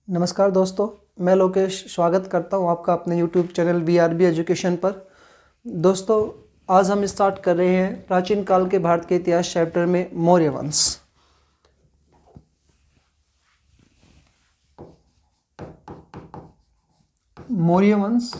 नमस्कार दोस्तों, मैं लोकेश स्वागत करता हूं आपका अपने यूट्यूब चैनल VRB एजुकेशन पर। दोस्तों, आज हम स्टार्ट कर रहे हैं प्राचीन काल के भारत के इतिहास चैप्टर में मौर्य वंश। मौर्य वंश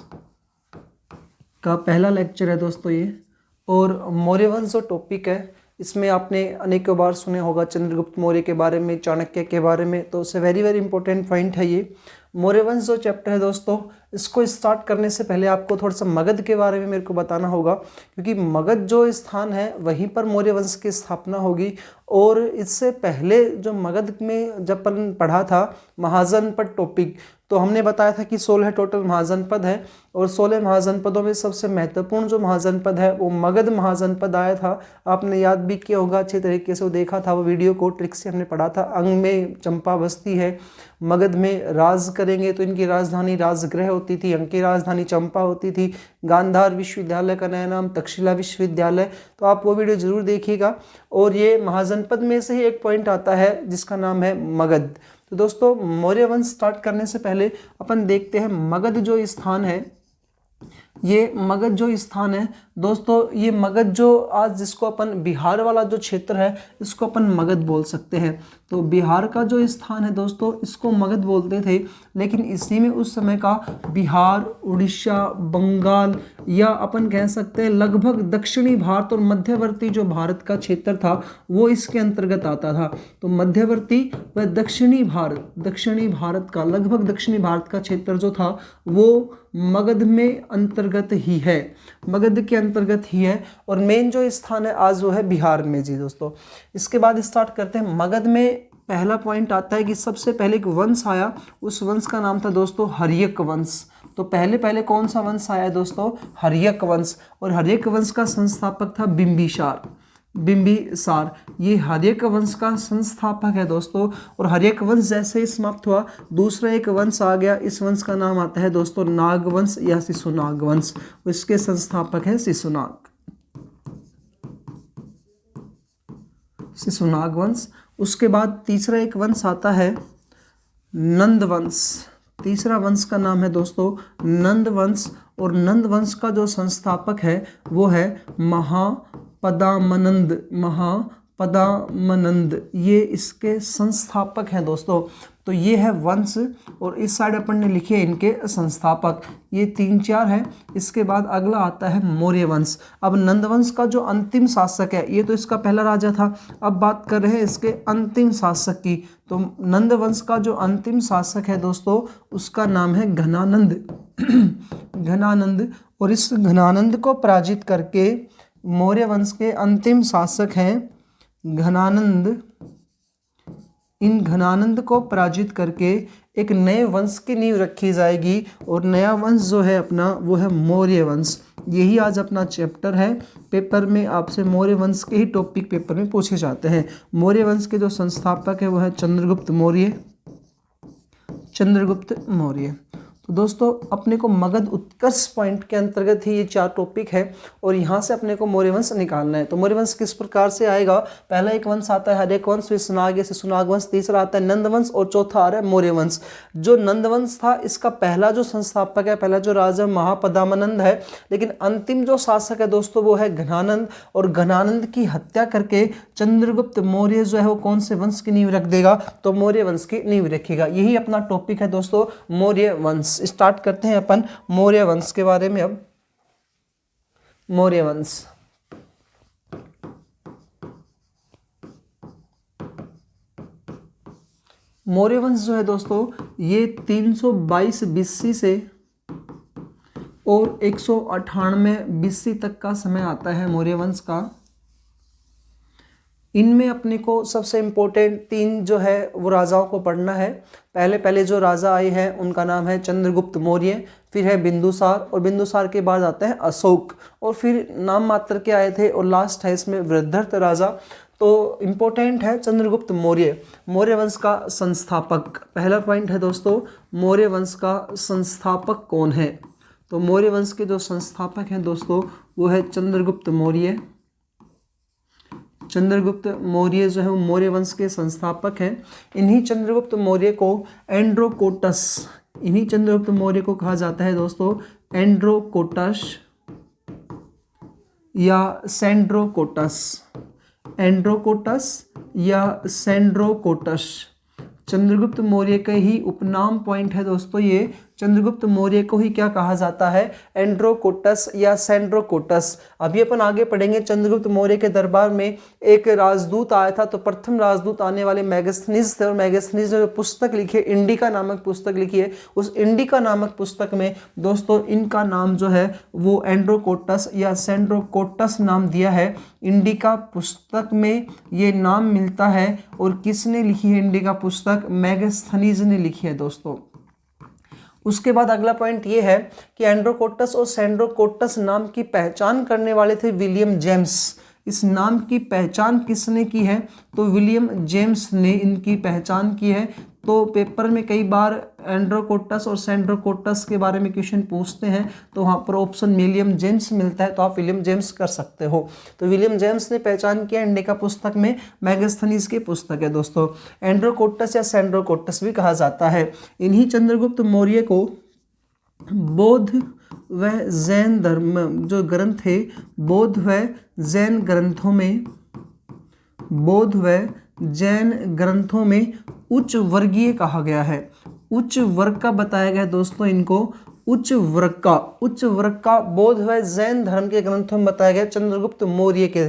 का पहला लेक्चर है दोस्तों ये। और मौर्य वंश जो टॉपिक है, इसमें आपने अनेकों बार सुने होगा चंद्रगुप्त मौर्य के बारे में, चाणक्य के बारे में, तो उससे वेरी इंपॉर्टेंट पॉइंट है ये। मौर्य वंश जो चैप्टर है दोस्तों, इसको स्टार्ट करने से पहले आपको थोड़ा सा मगध के बारे में मेरे को बताना होगा, क्योंकि मगध जो स्थान है वहीं पर मौर्य वंश की स्थापना होगी। और इससे पहले जो मगध में जब अपन पढ़ा था महाजनपद टॉपिक, तो हमने बताया था कि 16 टोटल महाजनपद है और 16 महाजनपदों में सबसे महत्वपूर्ण जो महाजनपद है वो मगध महाजनपद आया था। आपने याद भी किया होगा अच्छे तरीके से, वो देखा था वो वीडियो को, ट्रिक से हमने पढ़ा था। अंग में चंपा बस्ती है, मगध में राज करेंगे तो इनकी राजधानी राजगृह होती थी, अंग की राजधानी चंपा होती थी। गांधार विश्वविद्यालय का नया नाम तक्षशिला विश्वविद्यालय, तो आप वो वीडियो जरूर देखिएगा। और ये महाजनपद में से ही एक पॉइंट आता है जिसका नाम है मगध। तो दोस्तों, मौर्य वंश स्टार्ट करने से पहले अपन देखते हैं मगध जो स्थान है, ये मगध जो स्थान है दोस्तों, ये मगध जो आज जिसको अपन बिहार वाला जो क्षेत्र है इसको अपन मगध बोल सकते हैं। तो बिहार का जो स्थान है दोस्तों, इसको मगध बोलते थे, लेकिन इसी में उस समय का बिहार, उड़ीसा, बंगाल, या अपन कह सकते हैं लगभग दक्षिणी भारत और मध्यवर्ती जो भारत का क्षेत्र था वो इसके अंतर्गत आता था। तो मध्यवर्ती व दक्षिणी भारत का लगभग दक्षिणी भारत का क्षेत्र जो था वो मगध में अंतर्गत ही है, मगध के अंतर्गत ही है। और मेन जो स्थान है आज वो है बिहार में जी दोस्तों। इसके बाद स्टार्ट करते हैं। मगध में पहला पॉइंट आता है कि सबसे पहले एक वंश आया, उस वंश का नाम था दोस्तों हर्यक वंश। तो पहले कौन सा वंश आया है दोस्तों? हर्यक वंश। और हर्यक वंश का संस्थापक था बिंबिसार। ये हर्यक वंश का संस्थापक है दोस्तों। और हर्यक वंश जैसे ही समाप्त हुआ, दूसरा एक वंश आ गया, इस वंश का नाम आता है दोस्तों नागवंश या शिशुनाग वंश। इसके संस्थापक है शिशुनाग वंश। उसके बाद तीसरा एक वंश आता है नंद वंश। तीसरा वंश का नाम है दोस्तों नंद वंश। और नंद वंश का जो संस्थापक है वो है महापदामनंद, ये इसके संस्थापक हैं दोस्तों। तो ये है वंश, और इस साइड अपन ने लिखे इनके संस्थापक, ये 3-4 है। इसके बाद अगला आता है मौर्य वंश। अब नंदवंश का जो अंतिम शासक है, ये तो इसका पहला राजा था, अब बात कर रहे हैं इसके अंतिम शासक की। तो नंदवंश का जो अंतिम शासक है दोस्तों, उसका नाम है घनानंद। और इस घनानंद को पराजित करके मौर्य वंश के अंतिम शासक हैं घनानंद। इन घनानंद को पराजित करके एक नए वंश की नींव रखी जाएगी, और नया वंश जो है अपना वो है मौर्य वंश। यही आज अपना चैप्टर है। पेपर में आपसे मौर्य वंश के ही टॉपिक पेपर में पूछे जाते हैं। मौर्य वंश के जो संस्थापक है वो है चंद्रगुप्त मौर्य। तो दोस्तों, अपने को मगध उत्कर्ष पॉइंट के अंतर्गत ही ये 4 टॉपिक है, और यहाँ से अपने को मौर्य वंश निकालना है। तो मौर्य वंश किस प्रकार से आएगा? पहला एक वंश आता है हर्यक वंश, फिर शिशुनाग वंश, तीसरा आता है नंद वंश, और चौथा आ रहा है मौर्य वंश। जो नंद वंश था, इसका पहला जो संस्थापक है, पहला जो राजा महापदामनंद है, लेकिन अंतिम जो शासक है दोस्तों वो है घनानंद। और घनानंद की हत्या करके चंद्रगुप्त मौर्य जो है वो कौन से वंश की नींव रख देगा? तो मौर्य वंश की नींव रखेगा। यही अपना टॉपिक है दोस्तों, मौर्य वंश। स्टार्ट करते हैं अपन मौर्य वंश के बारे में। अब मौर्य वंश, मौर्य वंश जो है दोस्तों, ये 322 BC से और 198 BC तक का समय आता है मौर्य वंश का। इनमें अपने को सबसे इम्पोर्टेंट 3 जो है वो राजाओं को पढ़ना है। पहले जो राजा आए हैं उनका नाम है चंद्रगुप्त मौर्य, फिर है बिंदुसार, और बिंदुसार के बाद आता है अशोक, और फिर नाम मात्र के आए थे, और लास्ट है इसमें वृद्धर्थ राजा। तो इम्पोर्टेंट है चंद्रगुप्त मौर्य। मौर्य वंश का संस्थापक, पहला पॉइंट है दोस्तों, मौर्य वंश का संस्थापक कौन है? तो मौर्य वंश के जो संस्थापक हैं दोस्तों वो है चंद्रगुप्त मौर्य। चंद्रगुप्त मौर्य जो है वो मौर्य वंश के संस्थापक हैं। इन्हीं चंद्रगुप्त मौर्य को एंड्रोकोटस, इन्हीं चंद्रगुप्त मौर्य को कहा जाता है दोस्तों एंड्रोकोटस या सेंड्रोकोटस, एंड्रोकोटस या सेंड्रोकोटस। चंद्रगुप्त मौर्य का ही उपनाम पॉइंट है दोस्तों ये। चंद्रगुप्त मौर्य को ही क्या कहा जाता है, एंड्रोकोटस या सेंड्रोकोटस। अभी अपन आगे पढ़ेंगे। चंद्रगुप्त मौर्य के दरबार में एक राजदूत आया था, तो प्रथम राजदूत आने वाले मेगास्थनीज थे, और मेगास्थनीज ने जो पुस्तक लिखी है, इंडिका नामक पुस्तक लिखी है, उस इंडिका नामक पुस्तक में दोस्तों इनका नाम जो है वो एंड्रोकोटस या सेंड्रोकोटस नाम दिया है। इंडिका पुस्तक में ये नाम मिलता है, और किसने लिखी है इंडिका पुस्तक, मेगास्थनीज ने लिखी है दोस्तों। उसके बाद अगला पॉइंट ये है कि एंड्रोकोटस और सेंड्रोकोटस नाम की पहचान करने वाले थे विलियम जेम्स। इस नाम की पहचान किसने की है, तो विलियम जेम्स ने इनकी पहचान की है। तो पेपर में कई बार एंड्रोकोटस और सेंड्रोकोटस के बारे में क्वेश्चन पूछते हैं, तो वहाँ पर ऑप्शन विलियम जेम्स मिलता है, तो आप विलियम जेम्स कर सकते हो। तो विलियम जेम्स ने पहचान किया इंडिका पुस्तक में, मेगास्थनीज की पुस्तक है दोस्तों। एंड्रोकोटस या सेंड्रोकोटस भी कहा जाता है। इन्हीं चंद्रगुप्त मौर्य को बौद्ध व जैन धर्म जो ग्रंथ थे, बौद्ध व जैन ग्रंथों में, बौद्ध व जैन ग्रंथों में उच्च वर्गीय कहा गया है। उच्च वर्ग का बताया गया दोस्तों इनको, उच्च वर्ग का बौद्ध व जैन धर्म के ग्रंथों में बताया गया चंद्रगुप्त मौर्य के।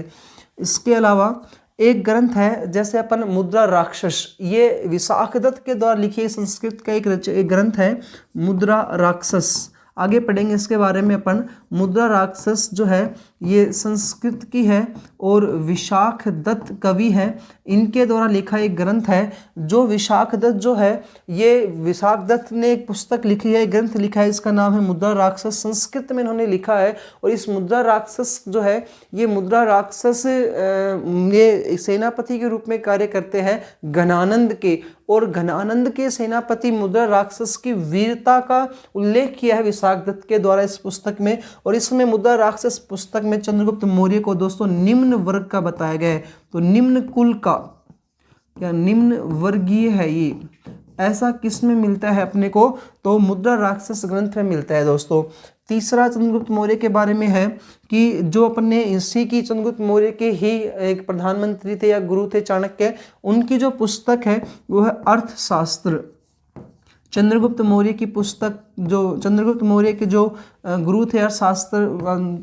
इसके अलावा एक ग्रंथ है जैसे अपन मुद्रा राक्षस, ये विशाखदत्त के द्वारा लिखी संस्कृत का एक ग्रंथ है मुद्रा राक्षस। आगे पढ़ेंगे इसके बारे में अपन। मुद्रा राक्षस जो है ये संस्कृत की है और विशाखदत्त कवि है, इनके द्वारा लिखा एक ग्रंथ है। जो विशाखदत्त जो है, ये विशाखदत्त ने एक पुस्तक लिखी है, एक ग्रंथ लिखा है, इसका नाम है मुद्रा राक्षस। संस्कृत में इन्होंने लिखा है, और इस मुद्रा राक्षस जो है, ये मुद्रा राक्षस ये सेनापति के रूप में कार्य करते हैं घनानंद के, और घनानंद के सेनापति मुद्रा राक्षस की वीरता का उल्लेख किया है विशाखदत्त के द्वारा इस पुस्तक में। और इसमें मुद्रा राक्षस पुस्तक में चंद्रगुप्त मौर्य को दोस्तों निम्न वर्ग का बताया गया है। तो निम्न कुल का क्या निम्न वर्गीय है ये, ऐसा किस में मिलता है अपने को, तो मुद्रा राक्षस ग्रंथ में मिलता है दोस्तों। तीसरा चंद्रगुप्त मौर्य के बारे में है कि जो अपने इसी की चंद्रगुप्त मौर्य के ही एक प्रधानमंत्री थे या गुरु थे चाणक्य, उनकी जो पुस्तक है वो है अर्थशास्त्र। चंद्रगुप्त मौर्य की पुस्तक, जो चंद्रगुप्त मौर्य के जो गुरु थे अर्थशास्त्र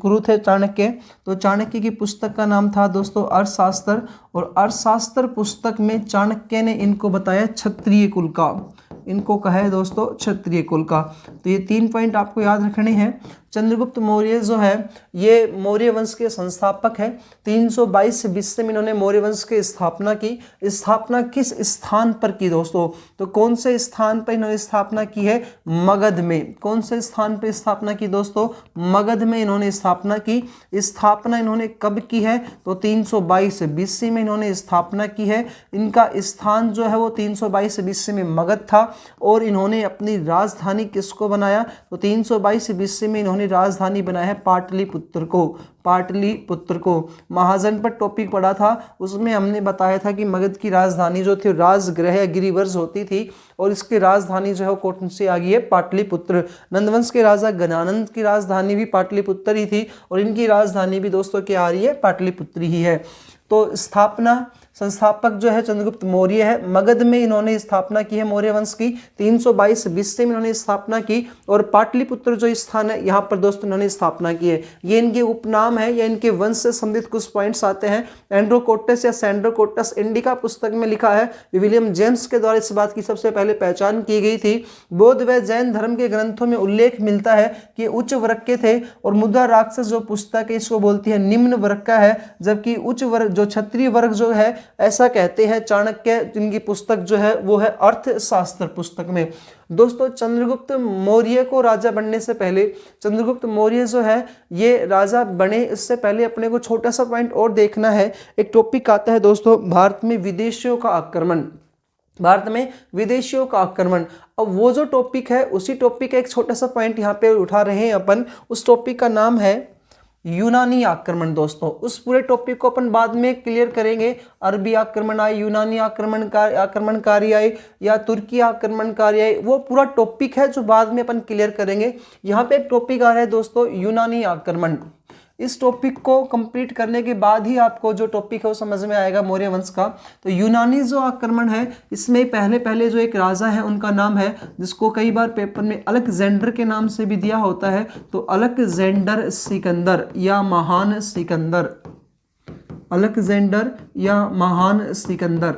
गुरु थे चाणक्य, तो चाणक्य की पुस्तक का नाम था दोस्तों अर्थशास्त्र। और अर्थशास्त्र पुस्तक में चाणक्य ने इनको बताया क्षत्रिय कुल का, इनको कहा है दोस्तों क्षत्रिय कुल का। तो ये 3 पॉइंट आपको याद रखने हैं। चंद्रगुप्त मौर्य जो है ये मौर्य वंश के संस्थापक है। 322 BC में इन्होंने मौर्य वंश की स्थापना की। स्थापना किस स्थान पर की दोस्तों, तो कौन से स्थान पर इन्होंने स्थापना की है, मगध में। कौन से स्थान पर स्थापना की दोस्तों, मगध में इन्होंने स्थापना की। स्थापना इन्होंने कब की है, तो 322 BC में इन्होंने स्थापना की है। इनका स्थान जो है वो 322 BC में मगध था, और इन्होंने अपनी राजधानी किसको बनाया, तो 322 BC में इन्होंने राजधानी बनाया है पाटलिपुत्र को। पाटलिपुत्र को महाजनपद टॉपिक पढ़ा था, उसमें हमने बताया था कि मगध की राजधानी जो थी राजगृह या गिरिवर्ज होती थी, और इसकी राजधानी जो है कौन सी आ गई है, पाटलिपुत्र। नंदवंश के राजा घनानंद की राजधानी भी पाटलिपुत्र ही थी, और इनकी राजधानी भी दोस्तों क्या आ रही है, पाटलिपुत्र ही है। तो स्थापना संस्थापक जो है चंद्रगुप्त मौर्य है। मगध में इन्होंने स्थापना की है मौर्य वंश की। 322 BC में इन्होंने स्थापना की, और पाटलिपुत्र जो स्थान है यहाँ पर दोस्तों इन्होंने स्थापना की है। ये इनके उपनाम है या इनके वंश से संबंधित कुछ पॉइंट्स आते हैं। एंड्रोकोटस या सेंड्रोकोटस इंडिका पुस्तक में लिखा है, विलियम जेम्स के द्वारा इस बात की सबसे पहले पहचान की गई थी। बौद्ध व जैन धर्म के ग्रंथों में उल्लेख मिलता है कि उच्च वर्ग के थे, और मुद्रा राक्षस जो पुस्तक है इसको बोलती है निम्न वर्ग का है, जबकि उच्च वर्ग जो क्षत्रिय वर्ग जो है ऐसा कहते हैं चाणक्य, जिनकी पुस्तक जो है वो है अर्थशास्त्र पुस्तक में। दोस्तों चंद्रगुप्त मौर्य को राजा बनने से पहले, चंद्रगुप्त मौर्य जो है ये राजा बने इससे पहले अपने को छोटा सा पॉइंट और देखना है। एक टॉपिक आता है दोस्तों, भारत में विदेशियों का आक्रमण। भारत में विदेशियों का आक्रमण, अब वो जो टॉपिक है उसी टॉपिक का एक छोटा सा पॉइंट यहाँ पे उठा रहे हैं अपन। उस टॉपिक का नाम है यूनानी आक्रमण दोस्तों, उस पूरे टॉपिक को अपन बाद में क्लियर करेंगे। अरबी आक्रमण आए, यूनानी आक्रमणकारी आए या तुर्की आक्रमणकारी आए, वो पूरा टॉपिक है जो बाद में अपन क्लियर करेंगे। यहाँ पे एक टॉपिक आ रहा है दोस्तों यूनानी आक्रमण। इस टॉपिक को कंप्लीट करने के बाद ही आपको जो टॉपिक है वो समझ में आएगा मौर्य वंश का। तो यूनानी जो आक्रमण है, इसमें पहले जो एक राजा है उनका नाम है, जिसको कई बार पेपर में अलेक्जेंडर के नाम से भी दिया होता है, तो अलेक्जेंडर सिकंदर या महान सिकंदर, अलेक्जेंडर या महान सिकंदर।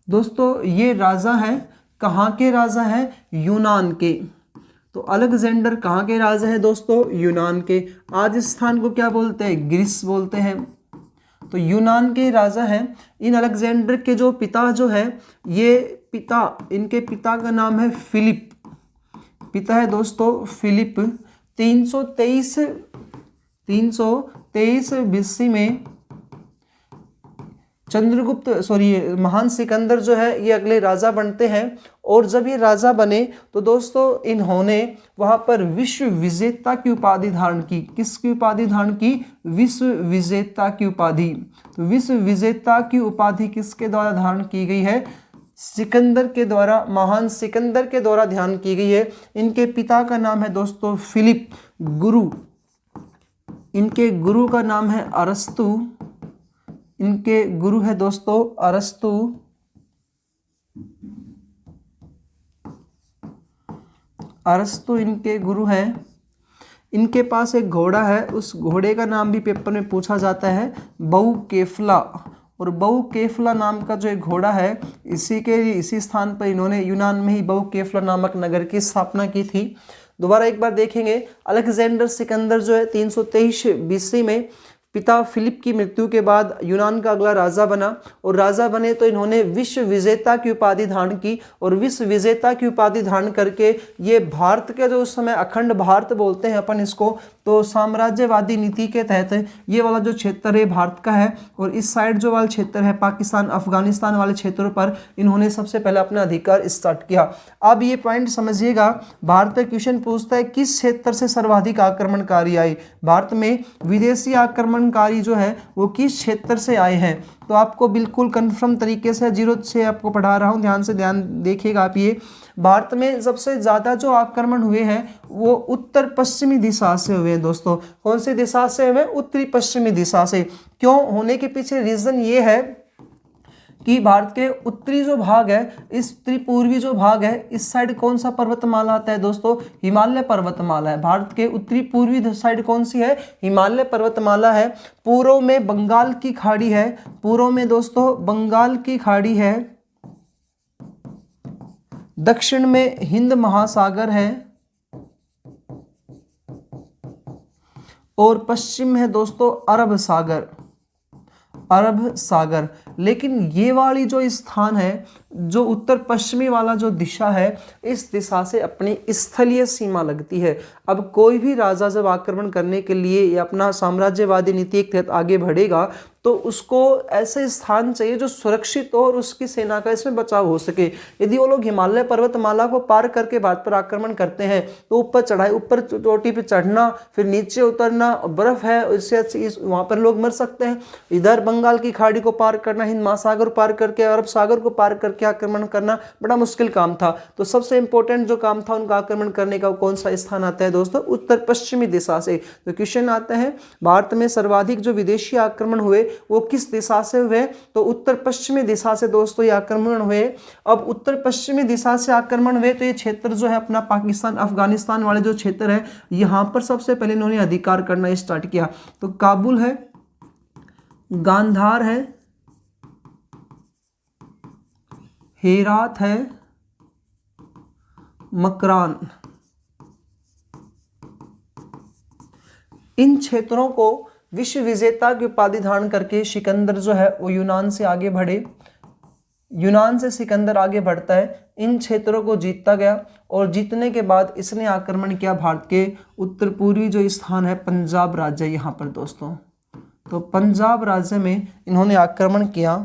दोस्तों ये राजा है, कहाँ के राजा है? यूनान के। तो अलेक्जेंडर कहाँ के राजा है दोस्तों? यूनान के। आज इस स्थान को क्या बोलते हैं? ग्रीस बोलते हैं। तो यूनान के राजा हैं। इन अलेक्जेंडर के जो पिता जो है, ये पिता, इनके पिता का नाम है फिलिप। पिता है दोस्तों फिलिप। 323 बीसी में महान सिकंदर जो है ये अगले राजा बनते हैं। और जब ये राजा बने तो दोस्तों इन्होंने वहां पर विश्व विजेता की उपाधि धारण की। किसकी उपाधि धारण की? विश्व विजेता की उपाधि। तो विश्व विजेता की उपाधि किसके द्वारा धारण की गई है? सिकंदर के द्वारा, महान सिकंदर के द्वारा ध्यान की गई है। इनके पिता का नाम है दोस्तों फिलिप। गुरु, इनके गुरु का नाम है अरस्तु। इनके गुरु है दोस्तों अरस्तु। अरस्तु इनके गुरु हैं। इनके पास एक घोड़ा है, उस घोड़े का नाम भी पेपर में पूछा जाता है बहुकेफला। और बहुकेफला नाम का जो एक घोड़ा है, इसी स्थान पर इन्होंने यूनान में ही बहुकेफला नामक नगर की स्थापना की थी। दोबारा एक बार देखेंगे, अलेक्जेंडर सिकंदर जो है 323 बीसी में पिता फिलिप की मृत्यु के बाद यूनान का अगला राजा बना। और राजा बने तो इन्होंने विश्व विजेता की उपाधि धारण की। और विश्व विजेता की उपाधि धारण करके ये भारत के, जो उस समय अखंड भारत बोलते हैं अपन इसको, तो साम्राज्यवादी नीति के तहत ये वाला जो क्षेत्र है भारत का है, और इस साइड जो वाला क्षेत्र है पाकिस्तान अफगानिस्तान वाले क्षेत्रों पर इन्होंने सबसे पहले अपना अधिकार स्टार्ट किया। अब ये पॉइंट समझिएगा, भारत का क्वेश्चन पूछता है किस क्षेत्र से सर्वाधिक आक्रमणकारी आए? भारत में विदेशी आक्रमणकारी जो है वो किस क्षेत्र से आए हैं? तो आपको बिल्कुल कंफर्म तरीके से 0 से आपको पढ़ा रहा हूँ, ध्यान देखिएगा आप। ये भारत में सबसे ज़्यादा जो आक्रमण हुए हैं वो उत्तर पश्चिमी दिशा से हुए हैं दोस्तों। कौन सी दिशा से हुए? उत्तरी पश्चिमी दिशा से। क्यों होने के पीछे रीज़न ये है कि भारत के उत्तरी जो भाग है, इस उत्तरी पूर्वी जो भाग है, इस साइड कौन सा पर्वतमाला आता है दोस्तों? हिमालय पर्वतमाला है। भारत के उत्तरी पूर्वी साइड कौन सी है? हिमालय पर्वतमाला है। पूर्व में बंगाल की खाड़ी है, पूर्व में दोस्तों बंगाल की खाड़ी है। दक्षिण में हिंद महासागर है और पश्चिम है दोस्तों अरब सागर, अरब सागर। लेकिन ये वाली जो स्थान है, जो उत्तर पश्चिमी वाला जो दिशा है, इस दिशा से अपनी स्थलीय सीमा लगती है। अब कोई भी राजा जब आक्रमण करने के लिए या अपना साम्राज्यवादी नीति के तहत आगे बढ़ेगा तो उसको ऐसे स्थान चाहिए जो सुरक्षित हो और उसकी सेना का इसमें बचाव हो सके। यदि वो लोग हिमालय पर्वतमाला को पार करके भारत पर आक्रमण करते हैं तो ऊपर चढ़ाई, ऊपर चोटी पे चढ़ना, फिर नीचे उतरना, बर्फ है, इससे वहाँ पर लोग मर सकते हैं। इधर बंगाल की खाड़ी को पार करना, हिंद महासागर पार करके, अरब सागर को पार करके आक्रमण करना बड़ा मुश्किल काम था। तो सबसे इंपॉर्टेंट जो काम था उनका आक्रमण करने का, कौन सा स्थान आता है दोस्तों? उत्तर पश्चिमी दिशा से। तो क्वेश्चन आता है भारत में सर्वाधिक जो विदेशी आक्रमण हुए वो किस दिशा से हुए? तो उत्तर पश्चिमी दिशा से दोस्तों ये आक्रमण हुए। अब उत्तर पश्चिमी दिशा से आक्रमण हुए तो ये क्षेत्र जो है अपना पाकिस्तान अफगानिस्तान वाले जो क्षेत्र है, यहाँ पर सबसे पहले इन्होंने अधिकार करना स्टार्ट किया। तो काबुल है, गांधार है, हेरात है, मकरान। इन क्षेत्रों को विश्व विजेता की उपाधि धारण करके सिकंदर जो है वो यूनान से आगे बढ़े। यूनान से सिकंदर आगे बढ़ता है, इन क्षेत्रों को जीतता गया और जीतने के बाद इसने आक्रमण किया भारत के उत्तर पूर्वी जो स्थान है पंजाब राज्य, यहाँ पर दोस्तों। तो पंजाब राज्य में इन्होंने आक्रमण किया।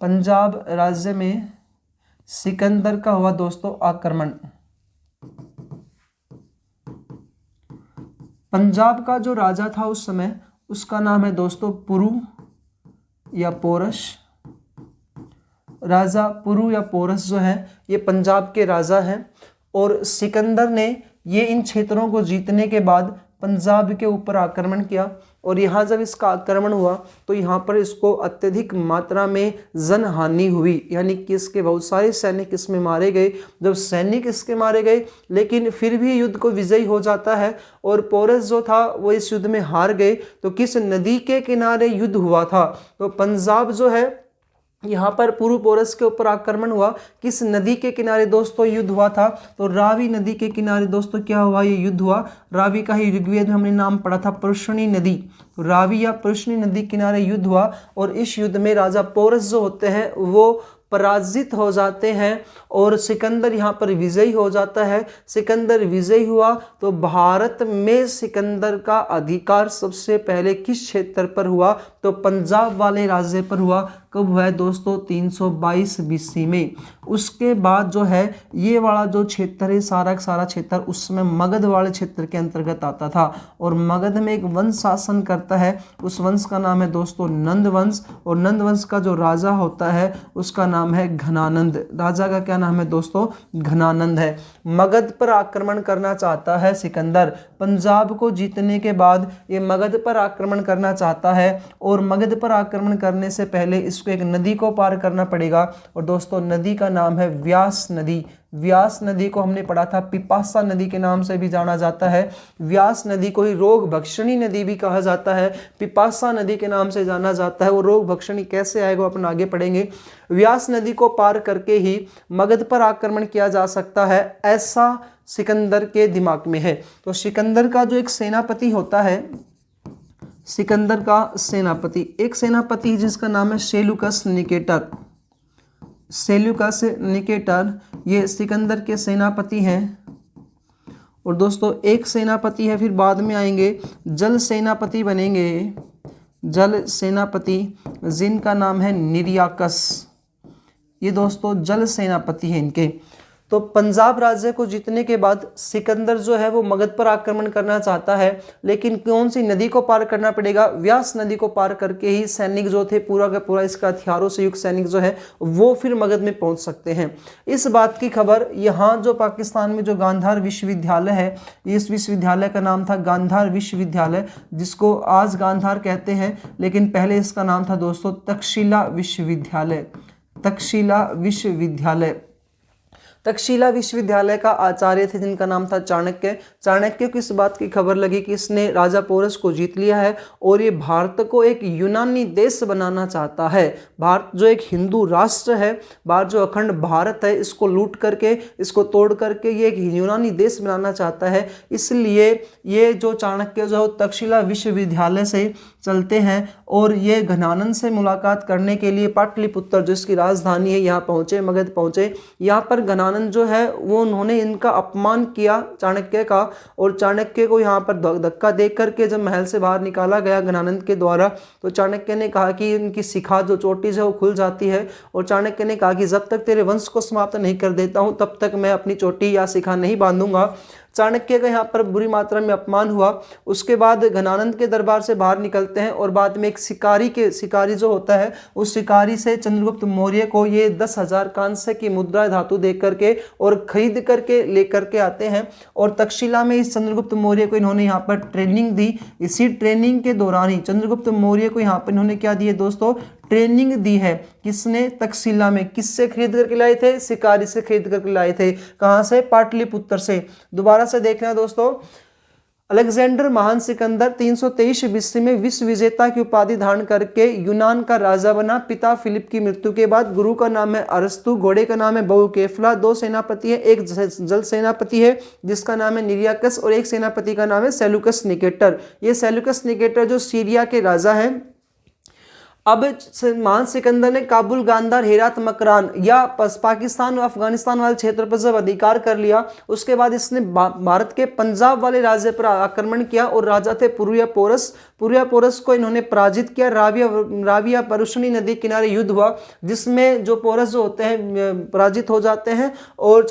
पंजाब राज्य में सिकंदर का हुआ दोस्तों आक्रमण। पंजाब का जो राजा था उस समय, उसका नाम है दोस्तों पुरु या पोरस। राजा पुरु या पोरस जो है ये पंजाब के राजा हैं, और सिकंदर ने ये इन क्षेत्रों को जीतने के बाद पंजाब के ऊपर आक्रमण किया। और यहाँ जब इसका आक्रमण हुआ तो यहाँ पर इसको अत्यधिक मात्रा में जनहानि हुई, यानी कि इसके बहुत सारे सैनिक इसमें मारे गए। जब सैनिक इसके मारे गए लेकिन फिर भी युद्ध को विजयी हो जाता है, और पोरस जो था वो इस युद्ध में हार गए। तो किस नदी के किनारे युद्ध हुआ था? तो पंजाब जो है यहाँ पर पूर्व पोरस के ऊपर आक्रमण हुआ। किस नदी के किनारे दोस्तों युद्ध हुआ था? तो रावी नदी के किनारे दोस्तों क्या हुआ? ये युद्ध हुआ। रावी का ही ऋग्वेद में हमने नाम पढ़ा था परुष्णी नदी। तो रावी या परुष्णी नदी किनारे युद्ध हुआ, और इस युद्ध में राजा पोरस जो होते हैं वो पराजित हो जाते हैं, और सिकंदर यहाँ पर विजयी हो जाता है। सिकंदर विजयी हुआ तो भारत में सिकंदर का अधिकार सबसे पहले किस क्षेत्र पर हुआ? तो पंजाब वाले राज्य पर हुआ। कब हुआ है दोस्तों? 322 BC में। उसके बाद जो है ये वाला जो क्षेत्र है, सारा का सारा क्षेत्र उस समय मगध वाले क्षेत्र के अंतर्गत आता था, और मगध में एक वंश शासन करता है। उस वंश का नाम है दोस्तों नंद वंश, और नंद वंश का जो राजा होता है उसका नाम है घनानंद। राजा का क्या नाम है दोस्तों? घनानंद है। मगध पर आक्रमण करना चाहता है सिकंदर। पंजाब को जीतने के बाद ये मगध पर आक्रमण करना चाहता है, और मगध पर आक्रमण करने से पहले इसको एक नदी को पार करना पड़ेगा, और दोस्तों नदी का नाम है व्यास नदी। व्यास नदी को हमने पढ़ा था पिपासा नदी के नाम से भी जाना जाता है। व्यास नदी को ही रोग भक्षणी नदी भी कहा जाता है, पिपासा नदी के नाम से जाना जाता है। वो रोग भक्षणी कैसे आएगा अपन आगे पढ़ेंगे। व्यास नदी को पार करके ही मगध पर आक्रमण किया जा सकता है, ऐसा सिकंदर के दिमाग में है। तो सिकंदर का जो एक सेनापति होता है, सिकंदर का सेनापति, एक सेनापति जिसका नाम है सेल्यूकस निकेटर। सेल्यूकस निकेटर ये सिकंदर के सेनापति हैं। और दोस्तों एक सेनापति है, फिर बाद में आएंगे जल सेनापति बनेंगे, जल सेनापति, जिनका नाम है निर्याकस। ये दोस्तों जल सेनापति हैं इनके। तो पंजाब राज्य को जीतने के बाद सिकंदर जो है वो मगध पर आक्रमण करना चाहता है, लेकिन कौन सी नदी को पार करना पड़ेगा? व्यास नदी को पार करके ही सैनिक जो थे पूरा का पूरा इसका हथियारों से युक्त सैनिक जो है वो फिर मगध में पहुंच सकते हैं। इस बात की खबर यहाँ जो पाकिस्तान में जो गांधार विश्वविद्यालय है, इस विश्वविद्यालय का नाम था गांधार विश्वविद्यालय, जिसको आज गांधार कहते हैं, लेकिन पहले इसका नाम था दोस्तों तक्षशिला विश्वविद्यालय। तक्षशिला विश्वविद्यालय, तक्षशिला विश्वविद्यालय का आचार्य थे जिनका नाम था चाणक्य। चाणक्य को इस बात की खबर लगी कि इसने राजा पोरस को जीत लिया है और ये भारत को एक यूनानी देश बनाना चाहता है। भारत जो एक हिंदू राष्ट्र है, भारत जो अखंड भारत है, इसको लूट करके, इसको तोड़ करके ये एक यूनानी देश बनाना चाहता है। इसलिए ये जो चाणक्य जो तक्षशिला विश्वविद्यालय से चलते हैं और ये घनानंद से मुलाकात करने के लिए पाटलिपुत्र जिसकी राजधानी है यहाँ पहुँचे, मगध पहुँचे। यहाँ पर घनानंद जो है वो उन्होंने इनका अपमान किया चाणक्य का, और चाणक्य को यहाँ पर धक्का दे करके जब महल से बाहर निकाला गया घनानंद के द्वारा, तो चाणक्य ने कहा कि इनकी शिखा जो चोटी है वो खुल जाती है, और चाणक्य ने कहा कि जब तक तेरे वंश को समाप्त नहीं कर देता हूँ तब तक मैं अपनी चोटी या शिखा नहीं बांधूंगा। चाणक्य का यहाँ पर बुरी मात्रा में अपमान हुआ। उसके बाद घनानंद के दरबार से बाहर निकलते हैं और बाद में एक शिकारी जो होता है उस शिकारी से चंद्रगुप्त मौर्य को ये 10,000 कांस्य की मुद्रा धातु दे करके और खरीद करके लेकर के आते हैं, और तक्षशिला में इस चंद्रगुप्त मौर्य को इन्होंने यहाँ पर ट्रेनिंग दी। इसी ट्रेनिंग के दौरान ही चंद्रगुप्त मौर्य को यहाँ पर इन्होंने क्या दिए दोस्तों? ट्रेनिंग दी है। किसने? तक्षशिला में। किससे खरीद करके लाए थे? शिकारी से खरीद करके लाए थे। कहां से? पाटलिपुत्र से। दोबारा से देखना दोस्तों, अलेक्जेंडर महान सिकंदर 323 BC में विश्व विजेता की उपाधि धारण करके यूनान का राजा बना। पिता फिलिप की मृत्यु के बाद गुरु का नाम है अरस्तु, घोड़े का नाम है बहुकेफला, 2 सेनापति है, एक जल सेनापति है जिसका नाम है निर्याकस और एक सेनापति का नाम है सेल्यूकस निकेटर। ये सेल्यूकस निकेटर जो सीरिया के राजा है। अब महान सिकंदर ने काबुल, गांधार, हेरात, मकरान या पाकिस्तान और अफगानिस्तान वाले क्षेत्र पर जब अधिकार कर लिया, उसके बाद इसने भारत के पंजाब वाले राज्य पर आक्रमण किया, और राजा थे पुरु या पोरस। पूर्या पोरस को इन्होंने पराजित किया। राविया परुशनी नदी किनारे युद्ध हुआ जिसमें जो पोरस जो होते हैं पराजित हो जाते हैं और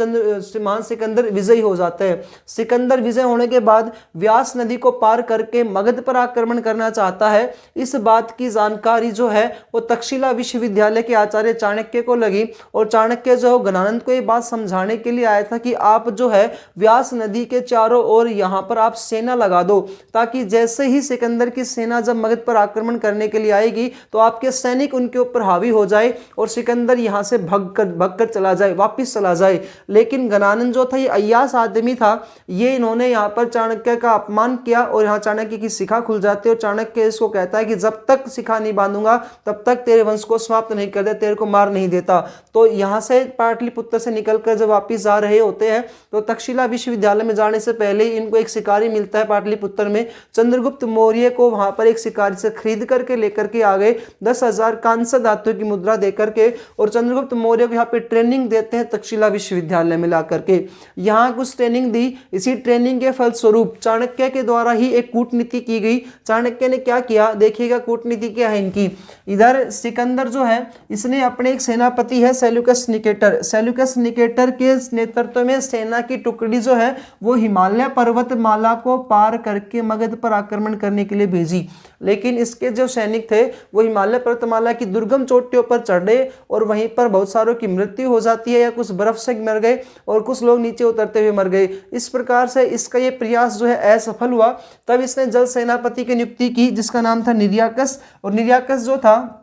महान सिकंदर विजयी हो जाते हैं। सिकंदर विजय होने के बाद व्यास नदी को पार करके मगध पर आक्रमण करना चाहता है। इस बात की जानकारी जो है वो तक्षशिला विश्वविद्यालय के आचार्य चाणक्य को लगी और चाणक्य जो गणानंद को ये बात समझाने के लिए आया था कि आप जो है व्यास नदी के चारों ओर यहाँ पर आप सेना लगा दो, ताकि जैसे ही सिकंदर की सेना जब मगध पर आक्रमण करने के लिए आएगी तो आपके सैनिक उनके ऊपर हावी हो जाए और सिकंदर यहाँ से भगकर चला जाए, वापिस चला जाए। लेकिन गणानंद जो था ये अय्यास आदमी था, ये इन्होंने यहाँ पर चाणक्य का अपमान किया और यहाँ चाणक्य की शिखा खुल जाती है और चाणक्य इसको कहता है कि जब तक शिखा नहीं बांधूंगा तब तक तेरे वंश को समाप्त नहीं कर दे, तेरे को मार नहीं देता। तो यहाँ से पाटलिपुत्र से निकलकर जब वापिस जा रहे होते हैं तो तक्षशिला विश्वविद्यालय में जाने से पहले इनको एक शिकारी मिलता है पाटलिपुत्र में। चंद्रगुप्त मौर्य को वहां पर एक शिकारी से खरीद करके लेकर के आ गए 10,000 कांस्य धातु की मुद्रा देकर के, और चंद्रगुप्त मौर्य को यहाँ पे ट्रेनिंग देते हैं तक्षशिला विश्वविद्यालय में ला करके। यहाँ कुछ ट्रेनिंग दी, इसी ट्रेनिंग के फलस्वरूप चाणक्य के द्वारा ही एक कूटनीति की गई। चाणक्य ने क्या किया देखिएगा, कूटनीति क्या है इनकी। इधर सिकंदर जो है इसने अपने एक सेनापति है सेल्यूकस निकेटर, सेल्यूकस निकेटर के नेतृत्व में सेना की टुकड़ी जो है वो हिमालय पर्वतमाला को पार करके मगध पर आक्रमण करने के लिए भेजी। लेकिन इसके जो सैनिक थे वो हिमालय पर्वतमाला की दुर्गम चोटियों पर चढ़े और वहीं पर बहुत सारों की मृत्यु हो जाती है, या कुछ बर्फ से मर गए और कुछ लोग नीचे उतरते हुए मर गए। इस प्रकार से इसका ये प्रयास जो है असफल हुआ। तब इसने जल सेनापति की नियुक्ति की जिसका नाम था निर्याकस, और निर्याकस जो था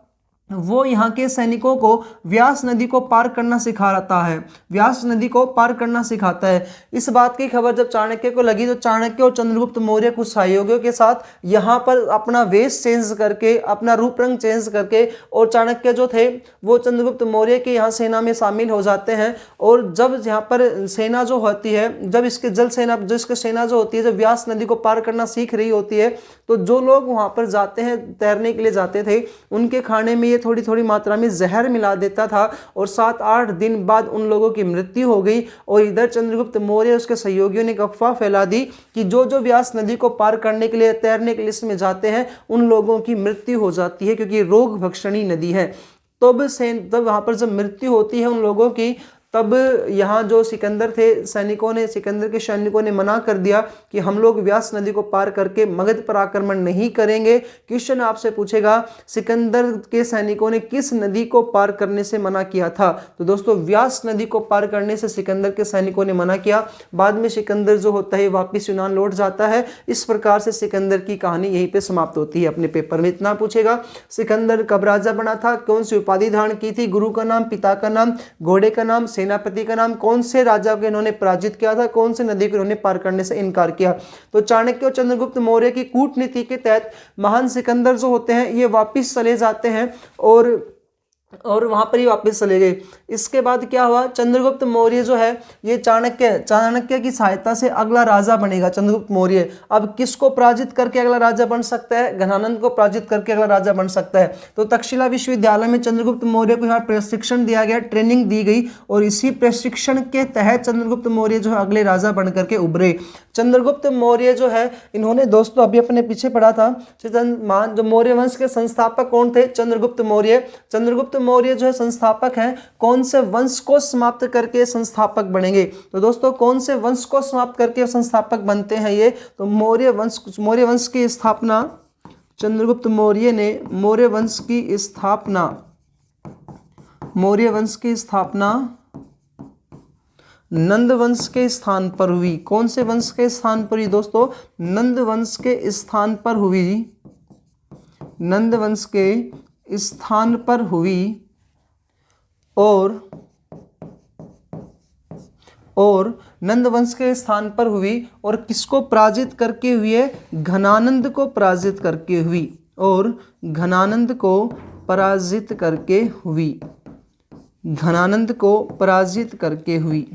वो यहाँ के सैनिकों को व्यास नदी को पार करना सिखाता है, व्यास नदी को पार करना सिखाता है। इस बात की खबर जब चाणक्य को लगी तो चाणक्य और चंद्रगुप्त मौर्य कुछ सहयोगियों के साथ यहाँ पर अपना वेश चेंज करके, अपना रूप रंग चेंज करके, और चाणक्य जो थे वो चंद्रगुप्त मौर्य के यहाँ सेना में शामिल हो जाते हैं। और जब यहाँ पर सेना जो होती है, जब इसके जल सेना जिसकी सेना जो होती है जब व्यास नदी को पार करना सीख रही होती है, तो जो लोग वहाँ पर जाते हैं तैरने के लिए जाते थे उनके खाने में थोड़ी थोड़ी मात्रा में जहर मिला देता था और 7-8 दिन बाद उन लोगों की मृत्यु हो गई। और इधर चंद्रगुप्त मौर्य उसके सहयोगियों ने अफवाह फैला दी कि जो जो व्यास नदी को पार करने के लिए तैरने के लिए इसमें जाते हैं उन लोगों की मृत्यु हो जाती है, क्योंकि रोग भक्षणी नदी है। तब वहां पर जब मृत्यु होती है उन लोगों की, तब यहाँ जो सिकंदर थे सिकंदर के सैनिकों ने मना कर दिया कि हम लोग व्यास नदी को पार करके मगध पर आक्रमण नहीं करेंगे। क्वेश्चन आपसे पूछेगा सिकंदर के सैनिकों ने किस नदी को पार करने से मना किया था? तो दोस्तों व्यास नदी को पार करने से सिकंदर के सैनिकों ने मना किया। बाद में सिकंदर जो होता है वापिस यूनान लौट जाता है। इस प्रकार से सिकंदर की कहानी यहीं पे समाप्त होती है। अपने पेपर में इतना पूछेगा, सिकंदर कब राजा बना था, कौन सी उपाधि धारण की थी, गुरु का नाम, पिता का नाम, घोड़े का नाम, सेनापति का नाम, कौन से राजा को इन्होंने पराजित किया था, कौन से नदी को इन्होंने पार करने से इनकार किया। तो चाणक्य और चंद्रगुप्त मौर्य की कूटनीति के तहत महान सिकंदर जो होते हैं ये वापिस चले जाते हैं और वहां पर ही वापस चले गए। इसके बाद क्या हुआ, चंद्रगुप्त मौर्य जो है ये चाणक्य की सहायता से अगला राजा बनेगा चंद्रगुप्त मौर्य। अब किसको पराजित करके अगला राजा बन सकता है? घनानंद को पराजित करके अगला राजा बन सकता है। तो तक्षशिला विश्वविद्यालय में चंद्रगुप्त मौर्य को यहाँ प्रशिक्षण दिया गया, ट्रेनिंग दी गई, और इसी प्रशिक्षण के तहत चंद्रगुप्त मौर्य जो है अगले राजा बन करके उभरे। चंद्रगुप्त मौर्य जो है इन्होंने दोस्तों अभी अपने पीछे पढ़ा था जो मौर्य वंश के संस्थापक कौन थे? चंद्रगुप्त मौर्य। चंद्रगुप्त मौर्य जो है संस्थापक हैं, कौन से वंश को समाप्त करके संस्थापक बनेंगे? तो दोस्तों कौन से वंश को समाप्त करके संस्थापक बनते हैं ये? तो मौर्य वंश की स्थापना चंद्रगुप्त मौर्य ने मौर्य वंश की स्थापना नंद वंश के स्थान पर हुई। कौन से वंश के स्थान पर हुई दोस्तों? नंद वंश के स्थान पर हुई। नंद वंश के स्थान पर हुई और नंद वंश के स्थान पर हुई और किसको पराजित करके हुई है? घनानंद को पराजित करके हुई और घनानंद को पराजित करके हुई। घनानंद को पराजित करके हुई।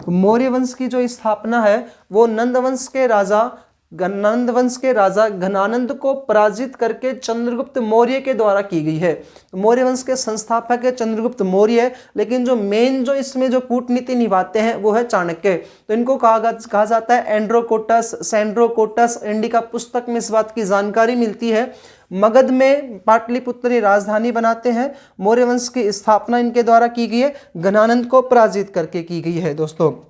मौर्य वंश की जो स्थापना है वो नंद वंश के राजा नंद वंश के राजा घनानंद को पराजित करके चंद्रगुप्त मौर्य के द्वारा की गई है। तो मौर्य वंश के संस्थापक है चंद्रगुप्त मौर्य, लेकिन जो मेन जो इसमें जो कूटनीति निभाते हैं वो है चाणक्य। तो इनको कहा जाता है एंड्रोकोटस, सैंड्रोकोटस। इंडिका पुस्तक में इस बात की जानकारी मिलती है। मगध में पाटलिपुत्र ये राजधानी बनाते हैं। मौर्य वंश की स्थापना इनके द्वारा की गई है, घनानंद को पराजित करके की गई है दोस्तों।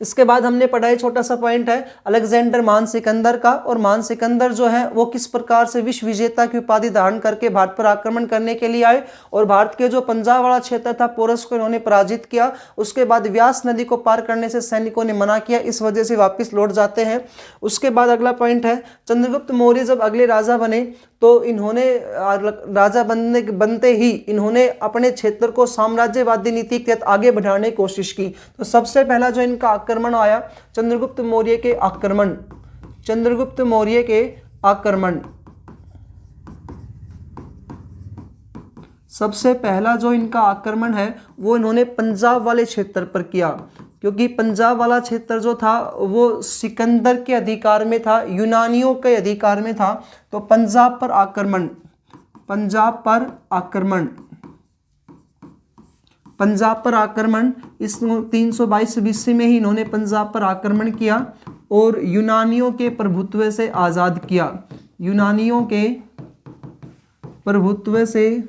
इसके बाद हमने पढ़ा है, छोटा सा पॉइंट है अलेक्जेंडर मान सिकंदर का। और मान सिकंदर जो है वो किस प्रकार से विश्व विजेता की उपाधि धारण करके भारत पर आक्रमण करने के लिए आए और भारत के जो पंजाब वाला क्षेत्र था पोरस को इन्होंने पराजित किया। उसके बाद व्यास नदी को पार करने से सैनिकों ने मना किया, इस वजह से वापस लौट जाते हैं। उसके बाद अगला पॉइंट है चंद्रगुप्त मौर्य जब अगले राजा बने तो इन्होंने राजा बनते ही इन्होंने अपने क्षेत्र को साम्राज्यवादी नीति के तहत आगे बढ़ाने की कोशिश की। तो सबसे पहला जो इनका आक्रमण आया चंद्रगुप्त मौर्य के आक्रमण, चंद्रगुप्त मौर्य के आक्रमण। सबसे पहला जो इनका आक्रमण है वो इन्होंने पंजाब वाले क्षेत्र पर किया, क्योंकि पंजाब वाला क्षेत्र जो था वो सिकंदर के अधिकार में था, यूनानियों के अधिकार में था। तो पंजाब पर आक्रमण, पंजाब पर आक्रमण, पंजाब पर आक्रमण इस 322 BC में ही इन्होंने पंजाब पर आक्रमण किया और यूनानियों के प्रभुत्व से आज़ाद किया, यूनानियों के प्रभुत्व से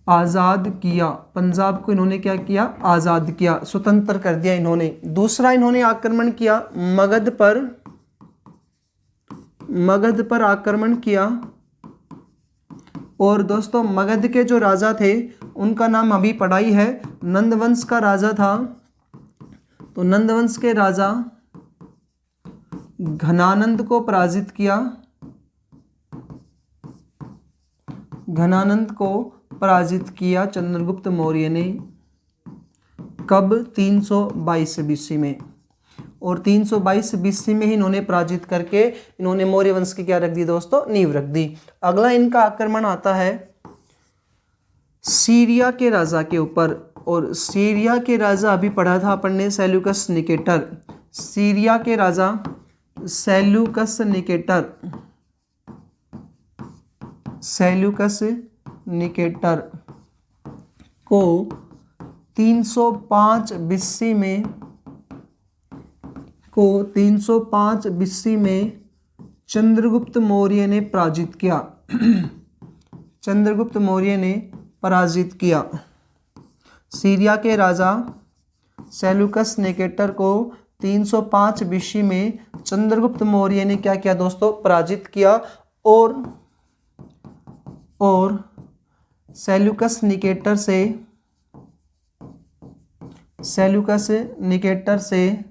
आज़ाद किया। पंजाब को इन्होंने क्या किया, आज़ाद किया, स्वतंत्र कर दिया इन्होंने। दूसरा इन्होंने आक्रमण किया मगध पर, मगध पर आक्रमण किया। और दोस्तों मगध के जो राजा थे उनका नाम अभी पढ़ा ही है, नंदवंश का राजा था। तो नंदवंश के राजा घनानंद को पराजित किया, घनानंद को पराजित किया चंद्रगुप्त मौर्य ने। कब? 322 BC में। और 322 BC में ही इन्होंने पराजित करके इन्होंने मौर्य वंश की क्या रख दी दोस्तों, नींव रख दी। अगला इनका आक्रमण आता है सीरिया के राजा के ऊपर। और सीरिया के राजा अभी पढ़ा था अपन ने, सेल्यूकस निकेटर। सीरिया के राजा सेल्यूकस निकेटर, सेल्यूकस निकेटर को 305 BC में, को 305 BC में चंद्रगुप्त मौर्य ने पराजित किया, चंद्रगुप्त मौर्य ने पराजित किया। सीरिया के राजा सेल्यूकस निकेटर को 305 BC में चंद्रगुप्त मौर्य ने क्या किया दोस्तों, पराजित किया। और सेल्यूकस निकेटर से, सेल्यूकस निकेटर से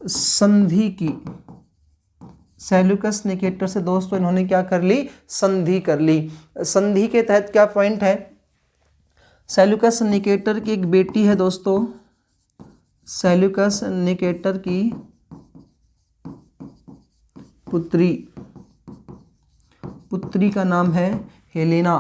संधि की, सेल्यूकस निकेटर से दोस्तों इन्होंने क्या कर ली, संधि कर ली। संधि के तहत क्या पॉइंट है, सेल्यूकस निकेटर की एक बेटी है दोस्तों, सेल्यूकस निकेटर की पुत्री, पुत्री का नाम है हेलेना,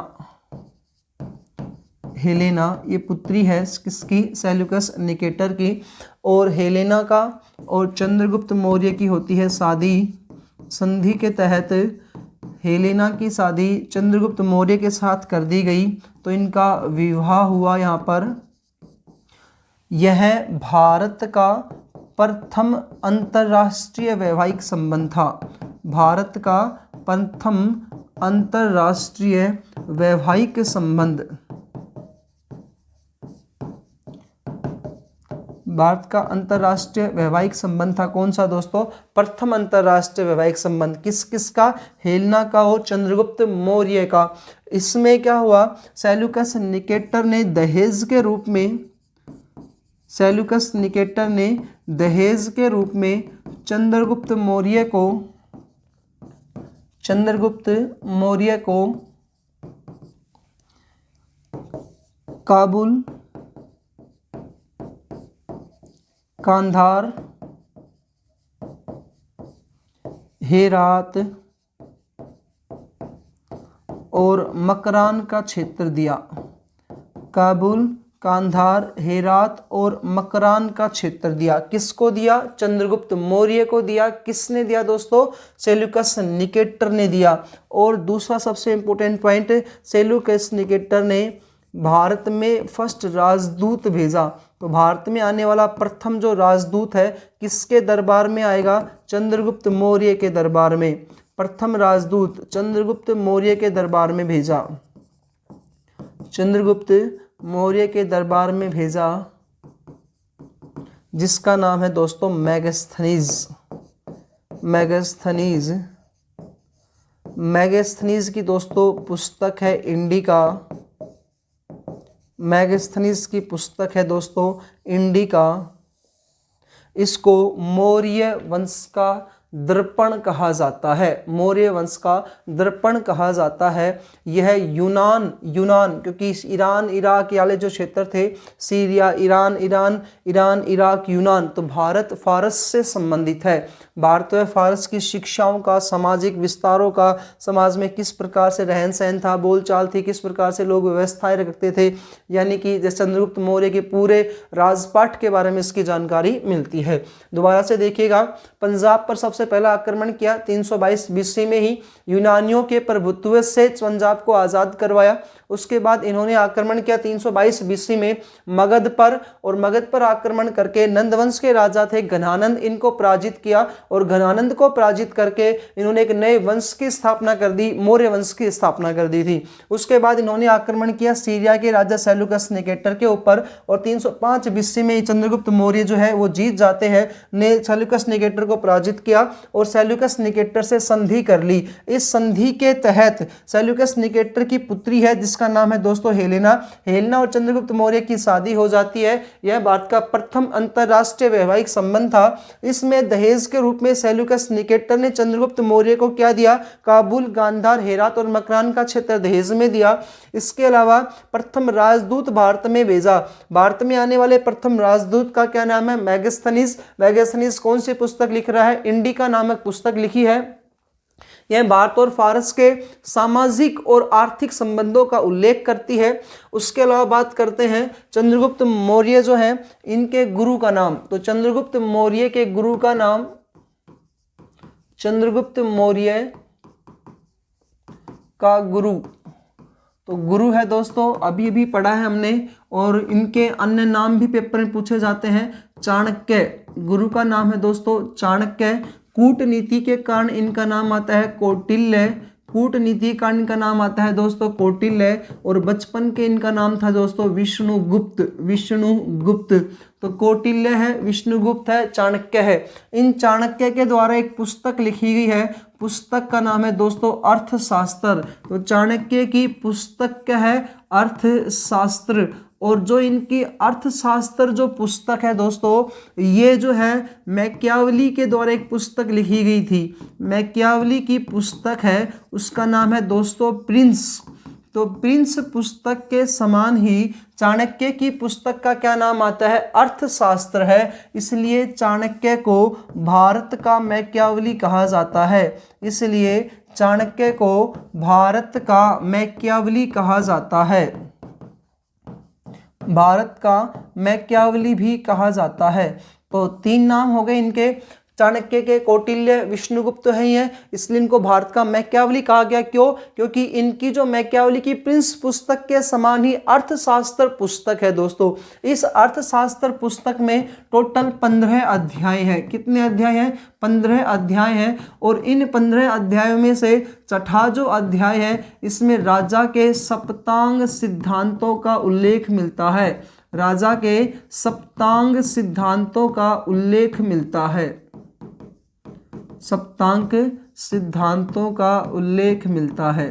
हेलेना ये पुत्री है किसकी, सेल्यूकस निकेटर की। और हेलेना का और चंद्रगुप्त मौर्य की होती है शादी। संधि के तहत हेलेना की शादी चंद्रगुप्त मौर्य के साथ कर दी गई, तो इनका विवाह हुआ यहाँ पर। यह भारत का प्रथम अंतर्राष्ट्रीय वैवाहिक संबंध था, भारत का प्रथम अंतर्राष्ट्रीय वैवाहिक संबंध, भारत का अंतर्राष्ट्रीय वैवाहिक संबंध था। कौन सा दोस्तों, प्रथम अंतर्राष्ट्रीय वैवाहिक संबंध। किस किस का, हेलेना का और चंद्रगुप्त मौर्य का। इसमें क्या हुआ, सेल्यूकस निकेटर ने दहेज के रूप में, सेल्यूकस निकेटर ने दहेज के रूप में चंद्रगुप्त मौर्य को, चंद्रगुप्त मौर्य को काबुल, कांधार, हेरात और मकरान का क्षेत्र दिया। काबुल, गांधार, हेरात और मकरान का क्षेत्र दिया। किसको दिया? चंद्रगुप्त मौर्य को दिया। किसने दिया दोस्तों? सेल्यूकस निकेटर ने दिया। और दूसरा सबसे इंपॉर्टेंट पॉइंट, सेल्यूकस निकेटर ने भारत में फर्स्ट राजदूत भेजा। तो भारत में आने वाला प्रथम जो राजदूत है किसके दरबार में आएगा? चंद्रगुप्त मौर्य के दरबार में। प्रथम राजदूत चंद्रगुप्त मौर्य के दरबार में भेजा। चंद्रगुप्त मौर्य के दरबार में भेजा, जिसका नाम है दोस्तों मेगास्थनीज। मेगास्थनीज। मेगास्थनीज की दोस्तों पुस्तक है इंडिका। मेगास्थनीज की पुस्तक है दोस्तों इंडिका। इसको मौर्य वंश का दर्पण कहा जाता है। मौर्य वंश का दर्पण कहा जाता है। यह यूनान क्योंकि ईरान इराक वाले जो क्षेत्र थे, सीरिया, ईरान इराक यूनान, तो भारत फारस से संबंधित है। भारत व फारस की शिक्षाओं का, सामाजिक विस्तारों का, समाज में किस प्रकार से रहन सहन था, बोलचाल थी, किस प्रकार से लोग व्यवस्थाएं रखते थे, यानी कि जैसे चंद्रगुप्त मौर्य के पूरे राजपाट के बारे में इसकी जानकारी मिलती है। दोबारा से देखिएगा, पंजाब पर सबसे पहला आक्रमण किया 322 बीसी में ही। यूनानियों के प्रभुत्व से पंजाब को आज़ाद करवाया। उसके बाद इन्होंने आक्रमण किया 322 बीसी में मगध पर, और मगध पर आक्रमण करके नंदवंश के राजा थे घनानंद, इनको पराजित किया, और घनानंद को पराजित करके इन्होंने एक नए वंश की स्थापना कर दी, मौर्य वंश की स्थापना कर दी थी। उसके बाद इन्होंने आक्रमण किया सीरिया के राजा सेल्यूकस निकेटर के ऊपर, और 305 बीसी में चंद्रगुप्त मौर्य जो है वो जीत जाते हैं, ने सेल्यूकस निकेटर को पराजित किया और सेल्यूकस निकेटर से संधि कर ली। इस संधि के तहत सेल्यूकस निकेटर की पुत्री है जिसका नाम है दोस्तों हेलेना। हेलेना और चंद्रगुप्त मौर्य की शादी हो जाती है। यह भारत का प्रथम अंतरराष्ट्रीय वैवाहिक संबंध था। इसमें दहेज के रूप में सेल्यूकस निकेटर ने चंद्रगुप्त मौर्य को क्या दिया? काबुल, गांधार, हेरात और मकरान का क्षेत्र दहेज में दिया। इसके अलावा प्रथम राजदूत भारत में भेजा। भारत में आने वाले प्रथम राजदूत का क्या नाम है? मेगास्थनीज। मेगास्थनीज कौन सी पुस्तक लिख रहा है? इंडिका नामक पुस्तक लिखी है। यह भारत और फारस के सामाजिक और आर्थिक संबंधों का उल्लेख करती है। उसके अलावा बात करते हैं चंद्रगुप्त मौर्य जो है, इनके गुरु का नाम। तो चंद्रगुप्त मौर्य के गुरु का नाम, चंद्रगुप्त मौर्य का गुरु, तो गुरु है दोस्तों, अभी भी पढ़ा है हमने, और इनके अन्य नाम भी पेपर में पूछे जाते हैं। चाणक्य, गुरु का नाम है दोस्तों चाणक्य। कूटनीति के कारण इनका नाम आता है कौटिल्य। कूटनीति का इनका नाम आता है दोस्तों कौटिल्य। और बचपन के इनका नाम था दोस्तों विष्णुगुप्त। विष्णुगुप्त, तो कौटिल्य है, विष्णुगुप्त है, चाणक्य है। इन चाणक्य के द्वारा एक पुस्तक लिखी गई है, पुस्तक का नाम है दोस्तों अर्थशास्त्र। तो चाणक्य की पुस्तक क्या है? अर्थशास्त्र। और जो इनकी अर्थशास्त्र जो पुस्तक है दोस्तों, ये जो है मैकियावली के द्वारा एक पुस्तक लिखी गई थी। मैकियावली की पुस्तक है, उसका नाम है दोस्तों प्रिंस। तो प्रिंस पुस्तक के समान ही चाणक्य की पुस्तक का क्या नाम आता है? अर्थशास्त्र है। इसलिए चाणक्य को भारत का मैकियावली कहा जाता है। इसलिए चाणक्य को भारत का मैकियावली कहा जाता है। भारत का मैकियावली भी कहा जाता है। तो 3 नाम हो गए इनके, चाणक्य के, कौटिल्य, विष्णुगुप्त है ये, इसलिए इनको भारत का मैकियावली कहा गया। क्यों? क्योंकि इनकी जो मैकियावली की प्रिंस पुस्तक के समान ही अर्थशास्त्र पुस्तक है दोस्तों। इस अर्थशास्त्र पुस्तक में टोटल 15 अध्याय हैं। कितने अध्याय हैं? 15 अध्याय हैं। और इन 15 अध्यायों में से छठा जो अध्याय है, इसमें राजा के सप्तांग सिद्धांतों का उल्लेख मिलता है। राजा के सप्तांग सिद्धांतों का उल्लेख मिलता है। सप्तांक सिद्धांतों का उल्लेख मिलता है।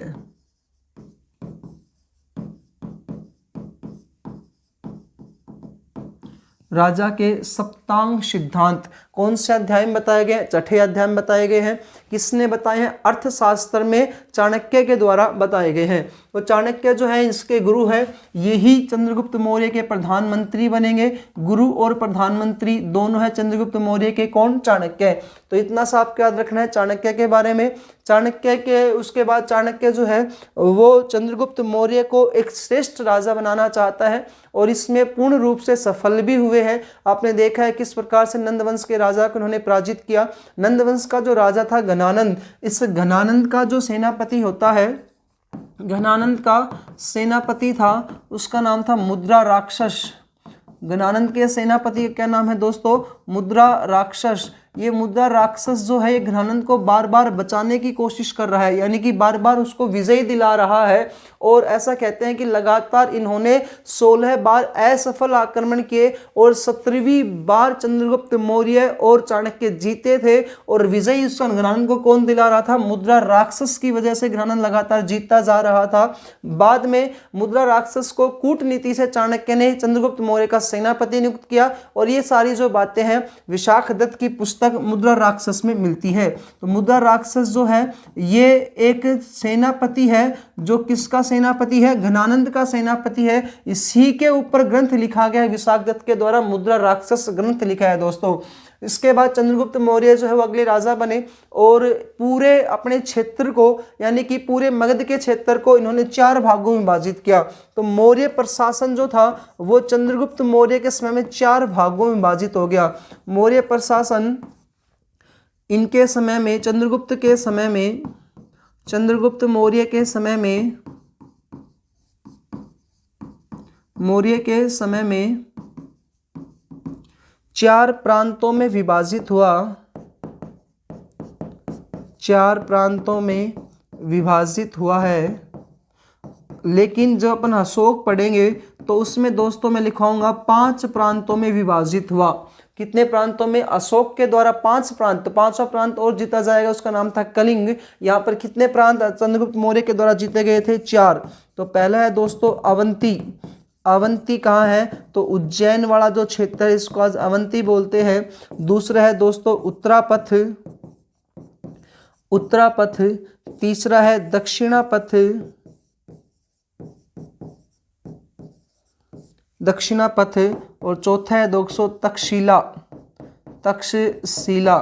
राजा के सप्तांग सिद्धांत कौन से अध्याय में बताए गए हैं? छठे अध्याय में बताए गए हैं। किसने बताए हैं? अर्थशास्त्र में चाणक्य के द्वारा बताए गए हैं। तो चाणक्य जो है इसके गुरु है, यही चंद्रगुप्त मौर्य के प्रधानमंत्री बनेंगे। गुरु और प्रधानमंत्री दोनों है चंद्रगुप्त मौर्य के। कौन? चाणक्य। तो इतना सा आपको याद रखना है चाणक्य के बारे में। चाणक्य के उसके बाद चाणक्य जो है वो चंद्रगुप्त मौर्य को एक श्रेष्ठ राजा बनाना चाहता है और इसमें पूर्ण रूप से सफल भी हुए हैं। आपने देखा है किस प्रकार से नंद वंश के राजा को उन्होंने पराजित किया। नंद वंश का जो राजा था घनानंद, इस घनानंद का जो सेनापति होता है, घनानंद का सेनापति था, उसका नाम था मुद्रा राक्षस। घनानंद के सेनापति का क्या नाम है दोस्तों? मुद्रा राक्षस। ये मुद्रा राक्षस जो है ये घनानंद को बार बार बचाने की कोशिश कर रहा है, यानी कि बार बार उसको विजय दिला रहा है। और ऐसा कहते हैं कि लगातार इन्होंने 16 बार असफल आक्रमण किए और 17वीं बार चंद्रगुप्त मौर्य और चाणक्य जीते थे। और विजय उस घनानंद को कौन दिला रहा था? मुद्रा राक्षस की वजह से घनानंद लगातार जीतता जा रहा था। बाद में मुद्रा राक्षस को कूटनीति से चाणक्य ने चंद्रगुप्त मौर्य का सेनापति नियुक्त किया। और ये सारी जो बातें हैं विशाखदत्त की पुस्तक मुद्रा राक्षस में मिलती है। तो मुद्रा राक्षस जो है ये एक सेनापति है, जो किसका सेनापति है? घनानंद का सेनापति है। इसी के ऊपर ग्रंथ लिखा गया है, विशाखदत्त के द्वारा मुद्रा राक्षस ग्रंथ लिखा है दोस्तों। इसके बाद चंद्रगुप्त मौर्य जो है वो अगले राजा बने और पूरे अपने क्षेत्र को, यानी कि पूरे मगध के क्षेत्र को इन्होंने 4 भागों में विभाजित किया। तो मौर्य प्रशासन जो था वो चंद्रगुप्त मौर्य के समय में 4 भागों में विभाजित हो गया। मौर्य प्रशासन इनके समय में, चंद्रगुप्त के समय में, चंद्रगुप्त मौर्य के समय में, मौर्य के समय में 4 प्रांतों में विभाजित हुआ। 4 प्रांतों में विभाजित हुआ है। लेकिन जब अपन अशोक पढ़ेंगे तो उसमें दोस्तों मैं लिखाऊंगा 5 प्रांतों में विभाजित हुआ। कितने प्रांतों में? अशोक के द्वारा 5 प्रांत। 5वां प्रांत और जीता जाएगा, उसका नाम था कलिंग। यहाँ पर कितने प्रांत चंद्रगुप्त मौर्य के द्वारा जीते गए थे? 4। तो पहला है दोस्तों अवंती। अवंती कहाँ है? तो उज्जैन वाला जो क्षेत्र है इसको आज अवंती बोलते हैं। दूसरा है दोस्तों उत्तरापथ। उत्तरापथ। तीसरा है दक्षिणापथ। दक्षिणापथ। और चौथा है दोस्तों तक्षशिला। तक्षशिला।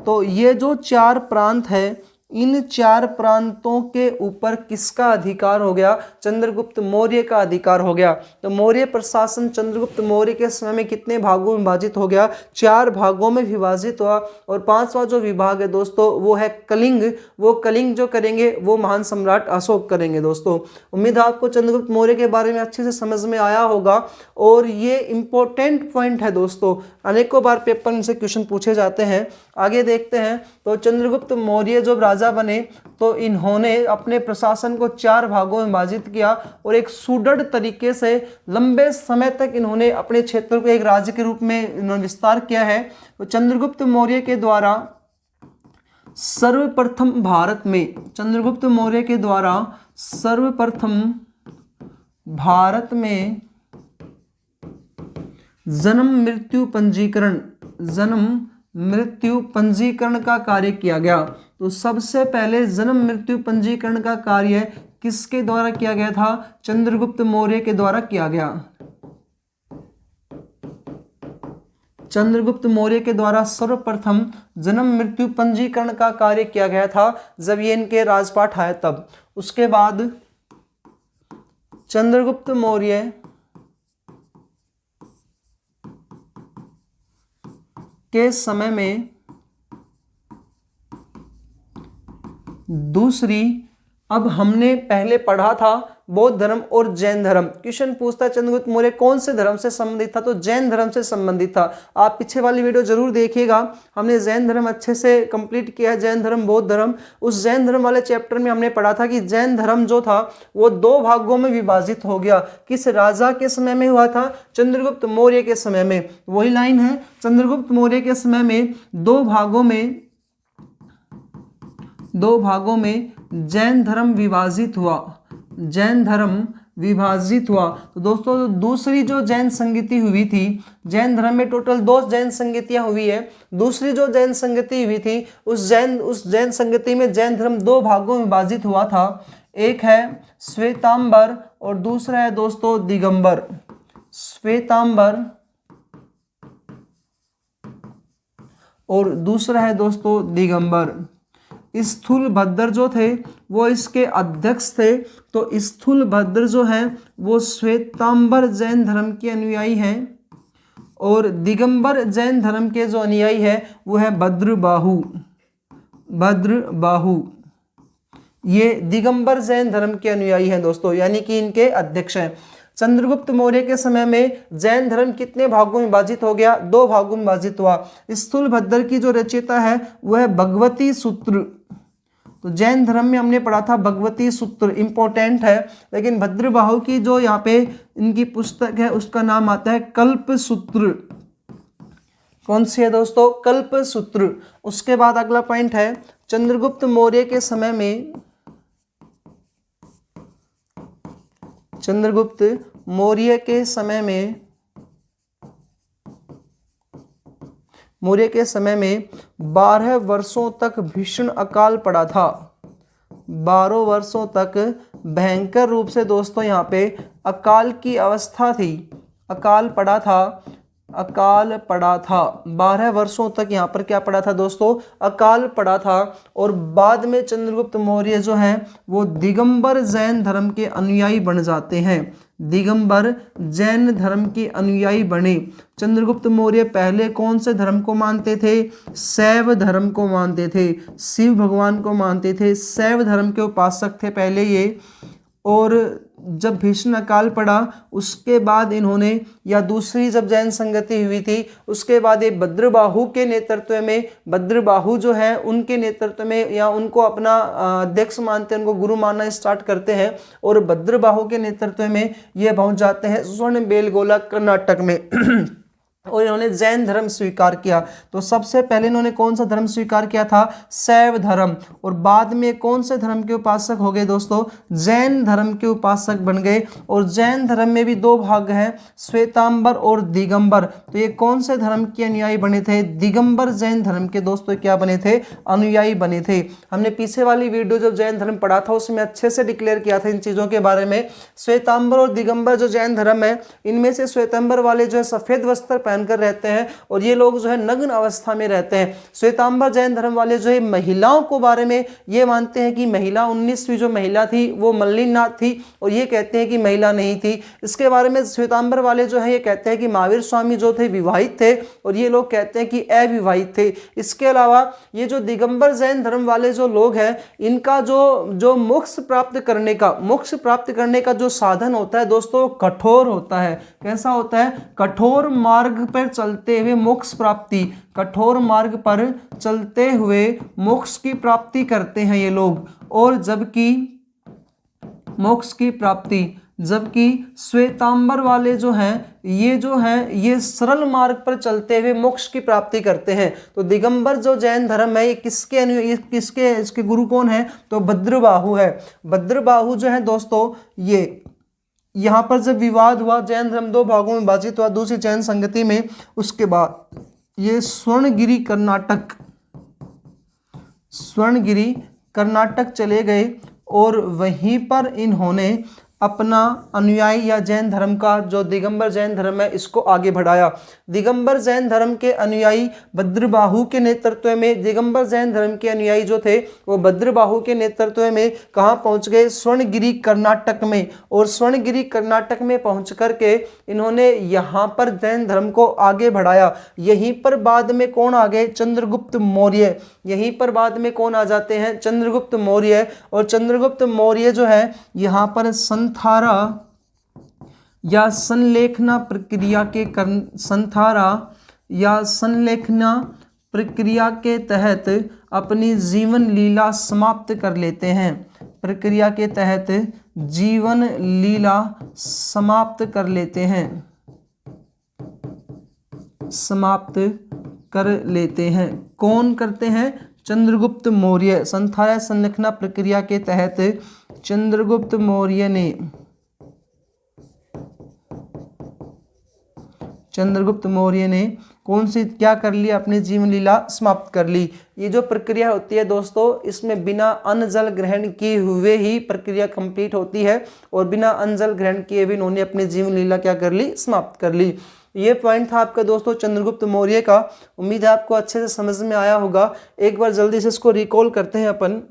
तो ये जो 4 प्रांत है, इन 4 प्रांतों के ऊपर किसका अधिकार हो गया? चंद्रगुप्त मौर्य का अधिकार हो गया। तो मौर्य प्रशासन चंद्रगुप्त मौर्य के समय में कितने भागों में विभाजित हो गया? 4 भागों में विभाजित हुआ। और 5वां जो विभाग है दोस्तों वो है कलिंग। वो कलिंग जो करेंगे वो महान सम्राट अशोक करेंगे दोस्तों। उम्मीद है आपको चंद्रगुप्त मौर्य के बारे में अच्छे से समझ में आया होगा। और ये इंपॉर्टेंट पॉइंट है दोस्तों, अनेकों बार पेपर में से क्वेश्चन पूछे जाते हैं। आगे देखते हैं। तो चंद्रगुप्त मौर्य जब राजा बने तो इन्होंने अपने प्रशासन को 4 भागों में विभाजित किया और एक सुदृढ़ तरीके से लंबे समय तक इन्होंने अपने क्षेत्र को एक राज्य के रूप में इन्होंने विस्तार किया है। तो चंद्रगुप्त मौर्य के द्वारा सर्वप्रथम भारत में, चंद्रगुप्त मौर्य के द्वारा सर्वप्रथम भारत में जन्म मृत्यु पंजीकरण का कार्य किया गया। तो सबसे पहले जन्म मृत्यु पंजीकरण का कार्य किसके द्वारा किया गया था? चंद्रगुप्त मौर्य के द्वारा किया गया। चंद्रगुप्त मौर्य के द्वारा सर्वप्रथम जन्म मृत्यु पंजीकरण का कार्य किया गया था जब ये इनके राजपाट आए तब। उसके बाद चंद्रगुप्त मौर्य के समय में दूसरी, अब हमने पहले पढ़ा था बौद्ध धर्म और जैन धर्म। क्वेश्चन पूछता है चंद्रगुप्त मौर्य कौन से धर्म से संबंधित था? तो जैन धर्म से संबंधित था। आप पीछे वाली वीडियो जरूर देखिएगा, हमने जैन धर्म अच्छे से कंप्लीट किया है। जैन धर्म, बौद्ध धर्म। उस जैन धर्म वाले चैप्टर में हमने पढ़ा था कि जैन धर्म जो था वो 2 भागों में विभाजित हो गया। किस राजा के समय में हुआ था? चंद्रगुप्त मौर्य के समय में। वही लाइन है, चंद्रगुप्त मौर्य के समय में 2 भागों में जैन धर्म विभाजित हुआ। जैन धर्म विभाजित हुआ। तो दोस्तों दूसरी जो जैन संगति हुई थी, जैन धर्म में टोटल 2 जैन संगतियां हुई है। दूसरी जो जैन संगति हुई थी उस जैन संगति में जैन धर्म 2 भागों में विभाजित हुआ था। एक है श्वेतांबर और दूसरा है दोस्तों दिगंबर। श्वेतांबर और दूसरा है दोस्तों दिगंबर। स्थूलभद्र जो थे वो इसके अध्यक्ष थे। तो स्थूलभद्र जो है वो श्वेतांबर जैन धर्म के अनुयायी हैं और दिगंबर जैन धर्म के जो अनुयायी है वो है भद्रबाहु। भद्रबाहु ये दिगंबर जैन धर्म के अनुयायी हैं दोस्तों, यानी कि इनके अध्यक्ष हैं। चंद्रगुप्त मौर्य के समय में जैन धर्म कितने भागों में विभाजित हो गया? 2 भागों में विभाजित हुआ। स्थूलभद्र की जो रचयिता है वो है भगवती सूत्र। तो जैन धर्म में हमने पढ़ा था भगवती सूत्र, इंपॉर्टेंट है। लेकिन भद्रबाहु की जो यहाँ पे इनकी पुस्तक है उसका नाम आता है कल्प सूत्र। कौन सी है दोस्तों? कल्प सूत्र। उसके बाद अगला पॉइंट है चंद्रगुप्त मौर्य के समय में, चंद्रगुप्त मौर्य के समय में 12 वर्षों तक भीषण अकाल पड़ा था। 12 वर्षों तक भयंकर रूप से दोस्तों यहाँ पे अकाल की अवस्था थी। अकाल पड़ा था 12 वर्षों तक यहाँ पर क्या पड़ा था दोस्तों? अकाल पड़ा था। और बाद में चंद्रगुप्त मौर्य जो है वो दिगंबर जैन धर्म के अनुयायी बन जाते हैं। दिगंबर जैन धर्म के अनुयायी बने। चंद्रगुप्त मौर्य पहले कौन से धर्म को मानते थे? शैव धर्म को मानते थे, शिव भगवान को मानते थे, शैव धर्म के उपासक थे पहले ये। और जब भीषण अकाल पड़ा उसके बाद इन्होंने, या दूसरी जब जैन संगति हुई थी उसके बाद ये भद्रबाहु के नेतृत्व में, भद्रबाहु जो है उनके नेतृत्व में या उनको अपना अध्यक्ष मानते हैं, उनको गुरु मानना स्टार्ट करते हैं और भद्रबाहु के नेतृत्व में ये पहुंच जाते हैं श्रवणबेलगोला कर्नाटक में और इन्होंने जैन धर्म स्वीकार किया। तो सबसे पहले इन्होंने कौन सा धर्म स्वीकार किया था? शैव धर्म। और बाद में कौन से धर्म के उपासक हो गए दोस्तों? जैन धर्म के उपासक बन गए। और जैन धर्म में भी 2 भाग हैं, श्वेतांबर और दिगंबर। तो ये कौन से धर्म के अनुयायी बने थे? दिगंबर जैन धर्म के दोस्तों क्या बने थे? अनुयायी बने थे। हमने पीछे वाली वीडियो जब जैन धर्म पढ़ा था उसमें अच्छे से डिक्लेयर किया था इन चीज़ों के बारे में। श्वेतांबर और दिगंबर जो जैन धर्म है इनमें से श्वेतांबर वाले जो है सफ़ेद वस्त्र पहनकर रहते हैं और ये लोग जो है नग्न अवस्था में रहते हैं। श्वेतांबर जैन धर्म वाले जो है महिलाओं को बारे में ये मानते हैं कि महिला 19वीं जो महिला थी वो मल्लिनाथ थी और ये कहते हैं कि महिला नहीं थी। इसके बारे में श्वेतांबर वाले जो है ये कहते हैं कि महावीर स्वामी जो थे विवाहित थे और ये लोग कहते हैं कि अविवाहित थे। इसके अलावा ये जो दिगंबर जैन धर्म वाले जो लोग हैं इनका जो मोक्ष प्राप्त करने का जो साधन होता है दोस्तों कठोर होता है। कैसा होता है? कठोर मार्ग पर चलते हुए मोक्ष प्राप्ति, कठोर मार्ग पर चलते हुए मोक्ष की प्राप्ति करते हैं ये लोग। और जबकि श्वेतांबर वाले जो हैं ये सरल मार्ग पर चलते हुए मोक्ष की प्राप्ति करते हैं। तो दिगंबर जो जैन धर्म है ये इसके गुरु कौन है? तो भद्रबाहु है। भद्रबाहु जो है दोस्तों ये यहाँ पर जब विवाद हुआ, जैन धर्म 2 भागों में विभाजित हुआ दूसरी जैन संगति में, उसके बाद ये स्वर्णगिरी कर्नाटक चले गए और वहीं पर इन्होंने अपना अनुयायी या जैन धर्म का जो दिगंबर जैन धर्म है इसको आगे बढ़ाया। दिगंबर जैन धर्म के अनुयायी भद्रबाहु के नेतृत्व में, दिगंबर जैन धर्म के अनुयायी जो थे वो भद्रबाहु के नेतृत्व में कहाँ पहुँच गए? स्वर्णगिरी कर्नाटक में। और स्वर्णगिरी कर्नाटक में पहुँच करके इन्होंने यहाँ पर जैन धर्म को आगे बढ़ाया। यहीं पर बाद में कौन आ गए? चंद्रगुप्त मौर्य। यहीं पर बाद में कौन आ जाते हैं? चंद्रगुप्त मौर्य। और चंद्रगुप्त मौर्य जो है यहाँ पर संथारा या संलेखना प्रक्रिया के तहत अपनी जीवन लीला समाप्त कर लेते हैं। प्रक्रिया के तहत जीवन लीला समाप्त कर लेते हैं। कौन करते हैं? चंद्रगुप्त मौर्य। संथारा संलेखना प्रक्रिया के तहत चंद्रगुप्त मौर्य ने चंद्रगुप्त मौर्य ने कौन सी क्या कर लिया, अपनी जीवन लीला समाप्त कर ली। ये जो प्रक्रिया होती है दोस्तों, इसमें बिना अन्न जल ग्रहण किए हुए ही प्रक्रिया कंप्लीट होती है और बिना अन्न जल ग्रहण किए हुए इन्होंने अपनी जीवन लीला क्या कर ली, समाप्त कर ली। ये पॉइंट था आपका दोस्तों चंद्रगुप्त मौर्य का। उम्मीद है आपको अच्छे से समझ में आया होगा। एक बार जल्दी से इसको रिकॉल करते हैं अपन।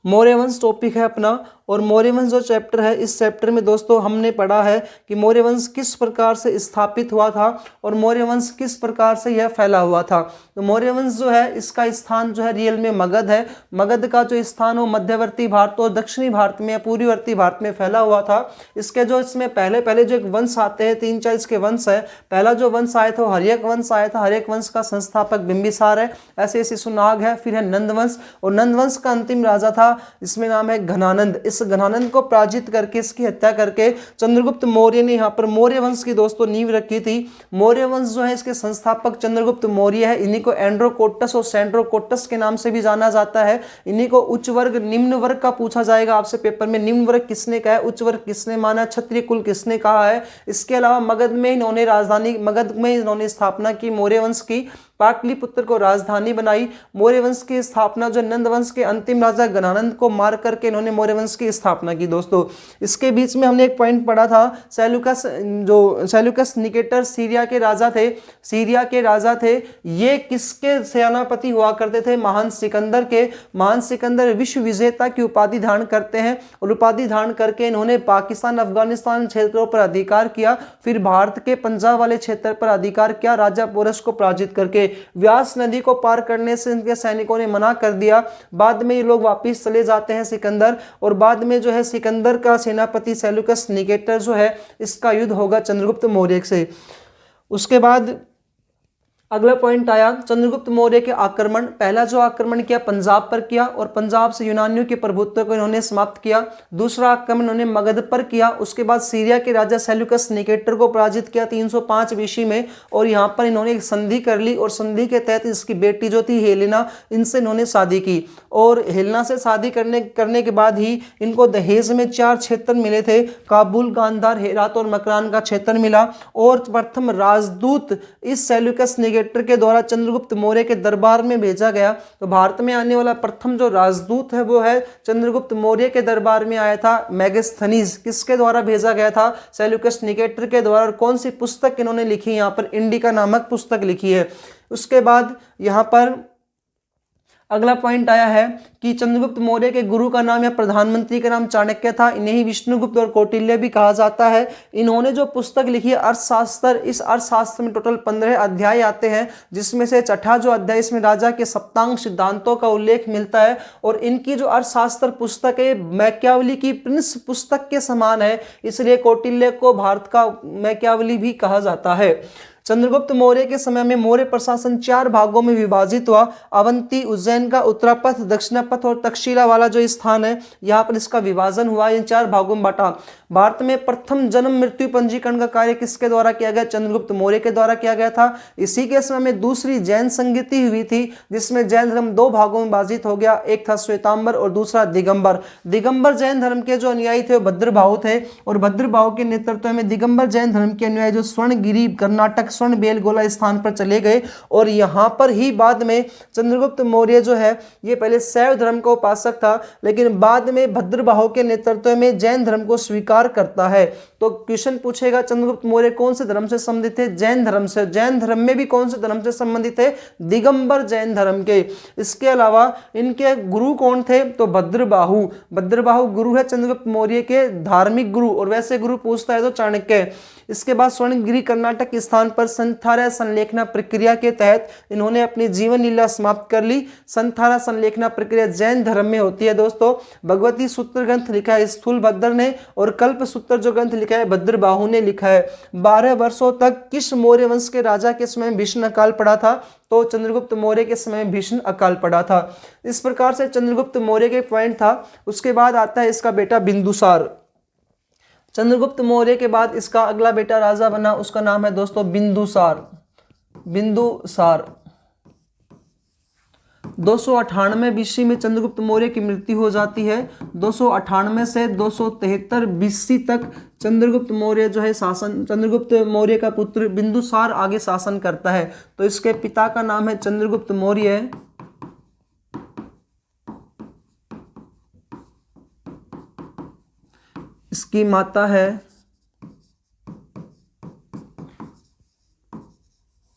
मौर्य वंश टॉपिक है अपना, और मौर्य वंश जो चैप्टर है, इस चैप्टर में दोस्तों हमने पढ़ा है कि मौर्य वंश किस प्रकार से स्थापित हुआ था और मौर्य वंश किस प्रकार से यह फैला हुआ था। तो मौर्य वंश जो है, इसका स्थान जो है रियल में मगध है। मगध का जो स्थान हो मध्यवर्ती भारत और दक्षिणी भारत में या पूर्ववर्ती भारत में फैला हुआ था। इसके जो इसमें पहले जो एक वंश आते हैं, 3-4 इसके वंश है। पहला जो वंश आया था हर्यक वंश आया था। हर्यक वंश का संस्थापक बिंबिसार है, ऐसे शिशुनाग है। फिर है नंद वंश, और नंद वंश का अंतिम राजा था, इसमें नाम है घनानंद। इस घनानंद को पराजित करके, इसकी हत्या करके चंद्रगुप्त मौर्य ने यहाँ पर मौर्य वंश की दोस्तों नींव रखी थी। मौर्य वंश जो है, इसके संस्थापक चंद्रगुप्त मौर्य है। इन्हीं को एंड्रोकोटस और सेंड्रोकोटस के नाम से भी जाना जाता है। इन्हीं को उच्च वर्ग निम्न वर्ग का पूछा जाएगा आपसे पेपर में। निम्न वर्ग किसने कहा है, उच्च वर्ग किसने माना, क्षत्रिय कुल किसने कहा है। इसके अलावा मगध में इन्होंने स्थापना की मौर्य वंश की। पाटलिपुत्र को राजधानी बनाई। मौर्य वंश की स्थापना जो नंद वंश के अंतिम राजा घनानंद को मार करके इन्होंने मौर्य वंश की स्थापना की दोस्तों। इसके बीच में हमने एक पॉइंट पढ़ा था, सेल्यूकस निकेटर सीरिया के राजा थे। ये किसके सेनापति हुआ करते थे, महान सिकंदर के। महान सिकंदर विश्व विजेता की उपाधि धारण करते हैं, और उपाधि धारण करके इन्होंने पाकिस्तान अफगानिस्तान क्षेत्रों पर अधिकार किया। फिर भारत के पंजाब वाले क्षेत्र पर अधिकार किया, राजा पोरस को पराजित करके। व्यास नदी को पार करने से इनके सैनिकों ने मना कर दिया। बाद में ये लोग वापस चले जाते हैं सिकंदर, और बाद में जो है सिकंदर का सेनापति सेल्यूकस निकेटर जो है, इसका युद्ध होगा चंद्रगुप्त मौर्य से। उसके बाद अगला पॉइंट आया चंद्रगुप्त मौर्य के आक्रमण। पहला जो आक्रमण किया पंजाब पर किया, और पंजाब से यूनानियों के प्रभुत्व को इन्होंने समाप्त किया। दूसरा आक्रमण इन्होंने मगध पर किया। उसके बाद सीरिया के राजा सेल्यूकस निकेटर को पराजित किया 305 BC में, और यहाँ पर इन्होंने एक संधि कर ली, और संधि के तहत इसकी बेटी जो थी हेलेना, इनसे इन्होंने शादी की। और हेलेना से शादी करने के बाद ही इनको दहेज में 4 क्षेत्र मिले थे, काबुल, गांधार, हेरात और मकरान का क्षेत्र मिला। और प्रथम राजदूत इस सेल्यूकस के द्वारा चंद्रगुप्त मौर्य के दरबार में भेजा गया। तो भारत में आने वाला प्रथम जो राजदूत है वो है चंद्रगुप्त मौर्य के दरबार में आया था, मेगास्थनीज। किसके द्वारा भेजा गया था, सेल्यूकस निकेटर के द्वारा। और कौन सी पुस्तक इन्होंने लिखी, यहाँ पर इंडिका नामक पुस्तक लिखी है। उसके बाद यहाँ पर अगला पॉइंट आया है कि चंद्रगुप्त मौर्य के गुरु का नाम या प्रधानमंत्री का नाम चाणक्य था। इन्हें ही विष्णुगुप्त और कौटिल्य भी कहा जाता है। इन्होंने जो पुस्तक लिखी है अर्थशास्त्र, इस अर्थशास्त्र में टोटल 15 अध्याय आते हैं, जिसमें से छठा जो अध्याय, इसमें राजा के सप्तांग सिद्धांतों का उल्लेख मिलता है। और इनकी जो अर्थशास्त्र पुस्तक है मैकियावली की प्रिंस पुस्तक के समान है, इसलिए कौटिल्य को भारत का मैकियावली भी कहा जाता है। चंद्रगुप्त मौर्य के समय में मौर्य प्रशासन 4 भागों में विभाजित हुआ। अवंती, उज्जैन का उत्तरापथ, दक्षिणापथ और तक्षशिला वाला जो स्थान है, यहाँ पर इसका विभाजन हुआ, इन 4 भागों में बांटा। भारत में प्रथम जन्म मृत्यु पंजीकरण का कार्य किसके द्वारा किया गया, चंद्रगुप्त मौर्य के द्वारा किया गया था। इसी के समय में दूसरी जैन संगति हुई थी, जिसमें जैन धर्म 2 भागों में विभाजित हो गया। एक था श्वेतांबर और दूसरा दिगंबर। दिगंबर जैन धर्म के जो अनुयायी थे वो भद्रबाहु थे, और भद्रबाहु के नेतृत्व में दिगंबर जैन धर्म के अनुयायी जो स्वर्णगिरी कर्नाटक स्वर्ण बेलगोला स्थान पर चले गए। और यहाँ पर ही बाद में चंद्रगुप्त मौर्य जो है, ये पहले शैव धर्म का उपासक था, लेकिन बाद में भद्रबाहु के नेतृत्व में जैन धर्म को स्वीकार करता है। तो क्वेश्चन पूछेगा चंद्रगुप्त मौर्य कौन से धर्म से संबंधित थे, जैन धर्म से। जैन धर्म में भी कौन से धर्म से संबंधित थे, दिगंबर जैन धर्म के। इसके अलावा इनके गुरु कौन थे, तो भद्रबाहु। भद्रबाहु गुरु है चंद्रगुप्त मौर्य के, धार्मिक गुरु, और वैसे गुरु पूछता है तो चाणक्य। इसके बाद स्वर्णगिरी कर्नाटक स्थान पर संथारा संलेखना प्रक्रिया के तहत इन्होंने अपनी जीवन लीला समाप्त कर ली। संथारा संलेखना प्रक्रिया जैन धर्म में होती है दोस्तों। भगवती सूत्र ग्रंथ लिखा है स्थूलभद्र ने, और कल्प सूत्र जो ग्रंथ लिखा है भद्रबाहु ने लिखा है। 12 वर्षों तक किस मौर्य वंश के राजा के समय भीषण अकाल पड़ा था, तो चंद्रगुप्त मौर्य के समय भीषण अकाल पड़ा था। इस प्रकार से चंद्रगुप्त मौर्य के पॉइंट था। उसके बाद आता है इसका बेटा बिंदुसार। चंद्रगुप्त मौर्य के बाद इसका अगला बेटा राजा बना, उसका नाम है दोस्तों बिंदुसार। बिंदुसार 298 BC में चंद्रगुप्त मौर्य की मृत्यु हो जाती है। 298 से 273 BC तक चंद्रगुप्त मौर्य जो है शासन, चंद्रगुप्त मौर्य का पुत्र बिंदुसार आगे शासन करता है। तो इसके पिता का नाम है चंद्रगुप्त मौर्य, इसकी माता है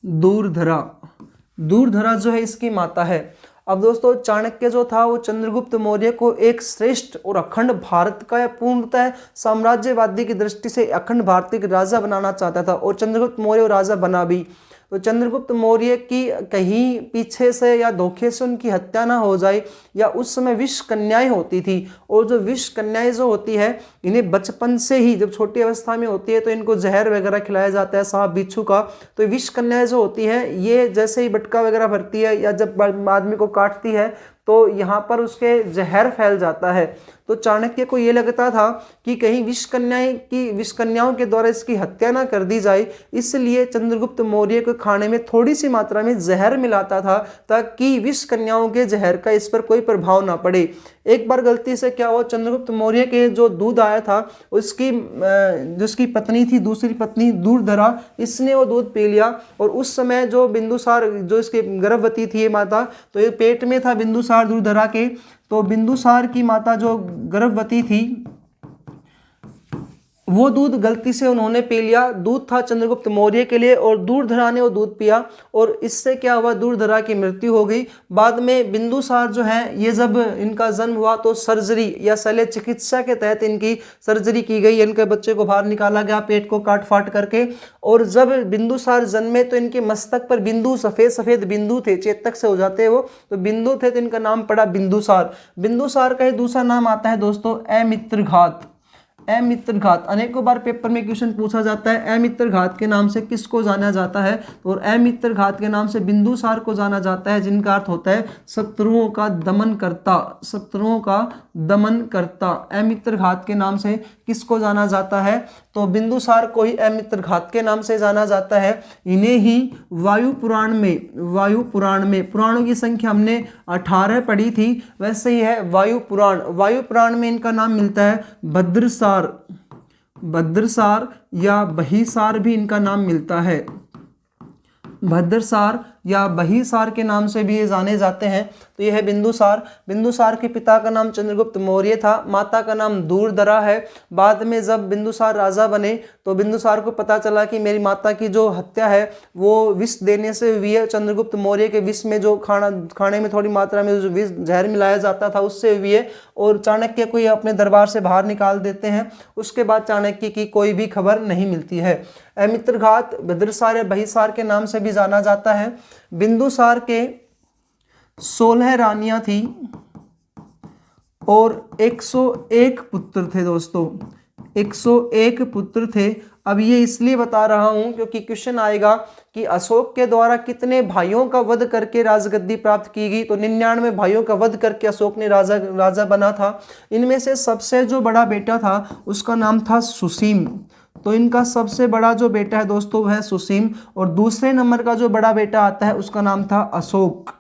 दूरधरा। दूरधरा जो है इसकी माता है। अब दोस्तों चाणक्य जो था वो चंद्रगुप्त मौर्य को एक श्रेष्ठ और अखंड भारत का या पूर्णतः साम्राज्यवादी की दृष्टि से अखंड भारत के राजा बनाना चाहता था, और चंद्रगुप्त मौर्य राजा बना भी। तो चंद्रगुप्त मौर्य की कहीं पीछे से या धोखे से उनकी हत्या ना हो जाए, या उस समय विष कन्याएं होती थी, और जो विष कन्याएं जो होती है इन्हें बचपन से ही, जब छोटी अवस्था में होती है तो इनको जहर वगैरह खिलाया जाता है सांप बिच्छू का। तो विष कन्याएं जो होती है ये जैसे ही बटका वगैरह भरती है या जब आदमी को काटती है तो यहाँ पर उसके जहर फैल जाता है। तो चाणक्य को ये लगता था कि कहीं विष कन्याओं के द्वारा इसकी हत्या ना कर दी जाए, इसलिए चंद्रगुप्त मौर्य को खाने में थोड़ी सी मात्रा में जहर मिलाता था ताकि विष कन्याओं के जहर का इस पर कोई प्रभाव ना पड़े। एक बार गलती से क्या हुआ, चंद्रगुप्त मौर्य के जो दूध आया था उसकी जिसकी पत्नी थी, दूसरी पत्नी दूरधरा, इसने वो दूध पी लिया, और उस समय जो बिंदुसार जो इसके गर्भवती थी ये माता, तो ये पेट में था बिंदुसार दूरधरा के। तो बिंदुसार की माता जो गर्भवती थी वो दूध गलती से उन्होंने पी लिया। दूध था चंद्रगुप्त मौर्य के लिए, और दूरधरा ने वो दूध पिया, और इससे क्या हुआ, दूरधरा की मृत्यु हो गई। बाद में बिंदुसार जो है ये जब इनका जन्म हुआ तो सर्जरी या शल्य चिकित्सा के तहत इनकी सर्जरी की गई, इनके बच्चे को बाहर निकाला गया पेट को काट फाट करके। और जब बिंदुसार जन्मे तो इनके मस्तक पर बिंदु, सफेद सफेद बिंदु थे, चेतक से हो जाते हैं वो, तो बिंदु थे, तो इनका नाम पड़ा बिंदुसार। बिंदुसार का ही दूसरा नाम आता है दोस्तों अमित्रघात। अमित्रघात अनेकों बार पेपर में क्वेश्चन पूछा जाता है, अमित्रघात के नाम से किसको जाना जाता है, और अमित्रघात के नाम से बिंदुसार को जाना जाता है, जिनका अर्थ होता है शत्रुओं का दमन करता, शत्रुओं का दमन करता। अमित्रघात के नाम से किसको जाना जाता है, तो बिंदुसार को ही अमित्रघात के नाम से जाना जाता है। इन्हें ही वायु पुराण में पुराणों की संख्या हमने 18 पढ़ी थी, वैसे ही है वायु पुराण में इनका नाम मिलता है भद्रसार या बहिसार भी इनका नाम मिलता है। भद्रसार या बहिसार के नाम से भी ये जाने जाते हैं। तो यह है बिंदुसार। बिंदुसार के पिता का नाम चंद्रगुप्त मौर्य था, माता का नाम दूरधरा है। बाद में जब बिंदुसार राजा बने तो बिंदुसार को पता चला कि मेरी माता की जो हत्या है वो विष देने से हुई है, चंद्रगुप्त मौर्य के विष में जो खाने में थोड़ी मात्रा में जो विष जहर मिलाया जाता था उससे हुई है, और चाणक्य को ये अपने दरबार से बाहर निकाल देते हैं। उसके बाद चाणक्य की कोई भी खबर नहीं मिलती है। अमित्रघात भद्रसार या बहिसार के नाम से भी जाना जाता है। बिंदुसार के 16 रानियां थी और 101 पुत्र थे दोस्तों, 101 पुत्र थे। अब ये इसलिए बता रहा हूं क्योंकि क्वेश्चन आएगा कि अशोक के द्वारा कितने भाइयों का वध करके राजगद्दी प्राप्त की गई, तो 99 भाइयों का वध करके अशोक ने राजा बना था। इनमें से सबसे जो बड़ा बेटा था उसका नाम था सुसीम। तो इनका सबसे बड़ा जो बेटा है दोस्तों वह है सुसीम, और दूसरे नंबर का जो बड़ा बेटा आता है उसका नाम था अशोक।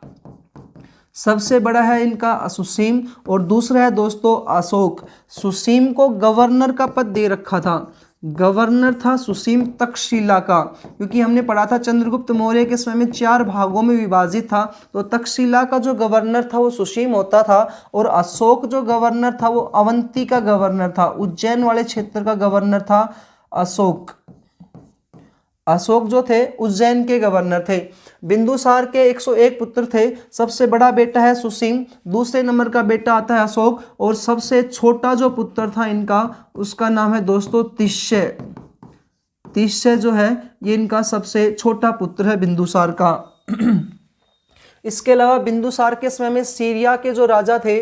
सबसे बड़ा है इनका सुसीम और दूसरा है दोस्तों अशोक। सुसीम को गवर्नर का पद दे रखा था, गवर्नर था सुसीम तक्षशिला का, क्योंकि हमने पढ़ा था चंद्रगुप्त मौर्य के समय में 4 भागों में विभाजित था। तो तक्षशिला का जो गवर्नर था वो सुसीम होता था, और अशोक जो गवर्नर था वो अवंती का गवर्नर था, उज्जैन वाले क्षेत्र का गवर्नर था अशोक। अशोक जो थे उज्जैन के गवर्नर थे। बिंदुसार के 101 पुत्र थे, सबसे बड़ा बेटा है सुसीम, दूसरे नंबर का बेटा आता है अशोक, और सबसे छोटा जो पुत्र था इनका उसका नाम है दोस्तों तिष्य। तिष्य जो है ये इनका सबसे छोटा पुत्र है बिंदुसार का। इसके अलावा बिंदुसार के समय में सीरिया के जो राजा थे,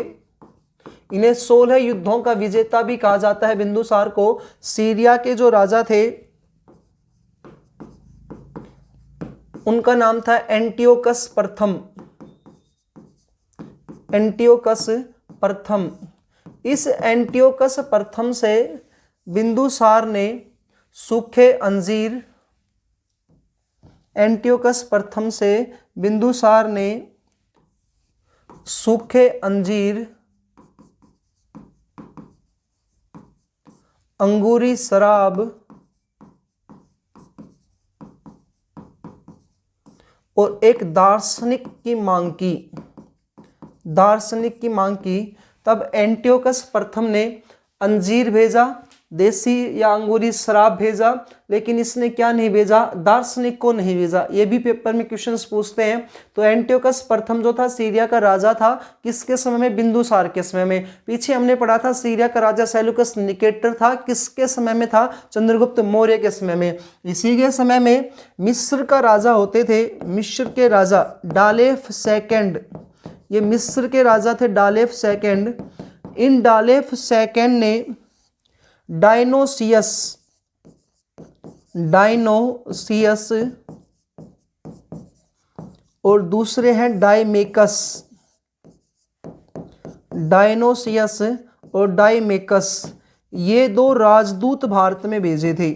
इन्हें 16 युद्धों का विजेता भी कहा जाता है बिंदुसार को। सीरिया के जो राजा थे उनका नाम था एंटियोकस प्रथम। एंटियोकस प्रथम। इस एंटियोकस प्रथम से बिंदुसार ने सूखे अंजीर, एंटियोकस प्रथम से बिंदुसार ने सूखे अंजीर अंगूरी शराब और एक दार्शनिक की मांग की। तब एंटियोकस प्रथम ने अंजीर भेजा, देसी या अंगूरी शराब भेजा, लेकिन इसने क्या नहीं भेजा, दार्शनिक को नहीं भेजा। ये भी पेपर में क्वेश्चंस पूछते हैं। तो एंटियोकस प्रथम जो था सीरिया का राजा था, किसके समय में, बिंदुसार के समय में। पीछे हमने पढ़ा था सीरिया का राजा सेल्यूकस निकेटर था, किसके समय में था, चंद्रगुप्त मौर्य के समय में। इसी के समय में मिस्र का राजा होते थे, मिस्र के राजा डालेफ सेकंड, ये मिस्र के राजा थे डालेफ सेकंड। इन डालेफ सेकंड ने डायनोसियस और दूसरे हैं डायमेकस, डायनोसियस और डायमेकस, ये दो राजदूत भारत में भेजे थे।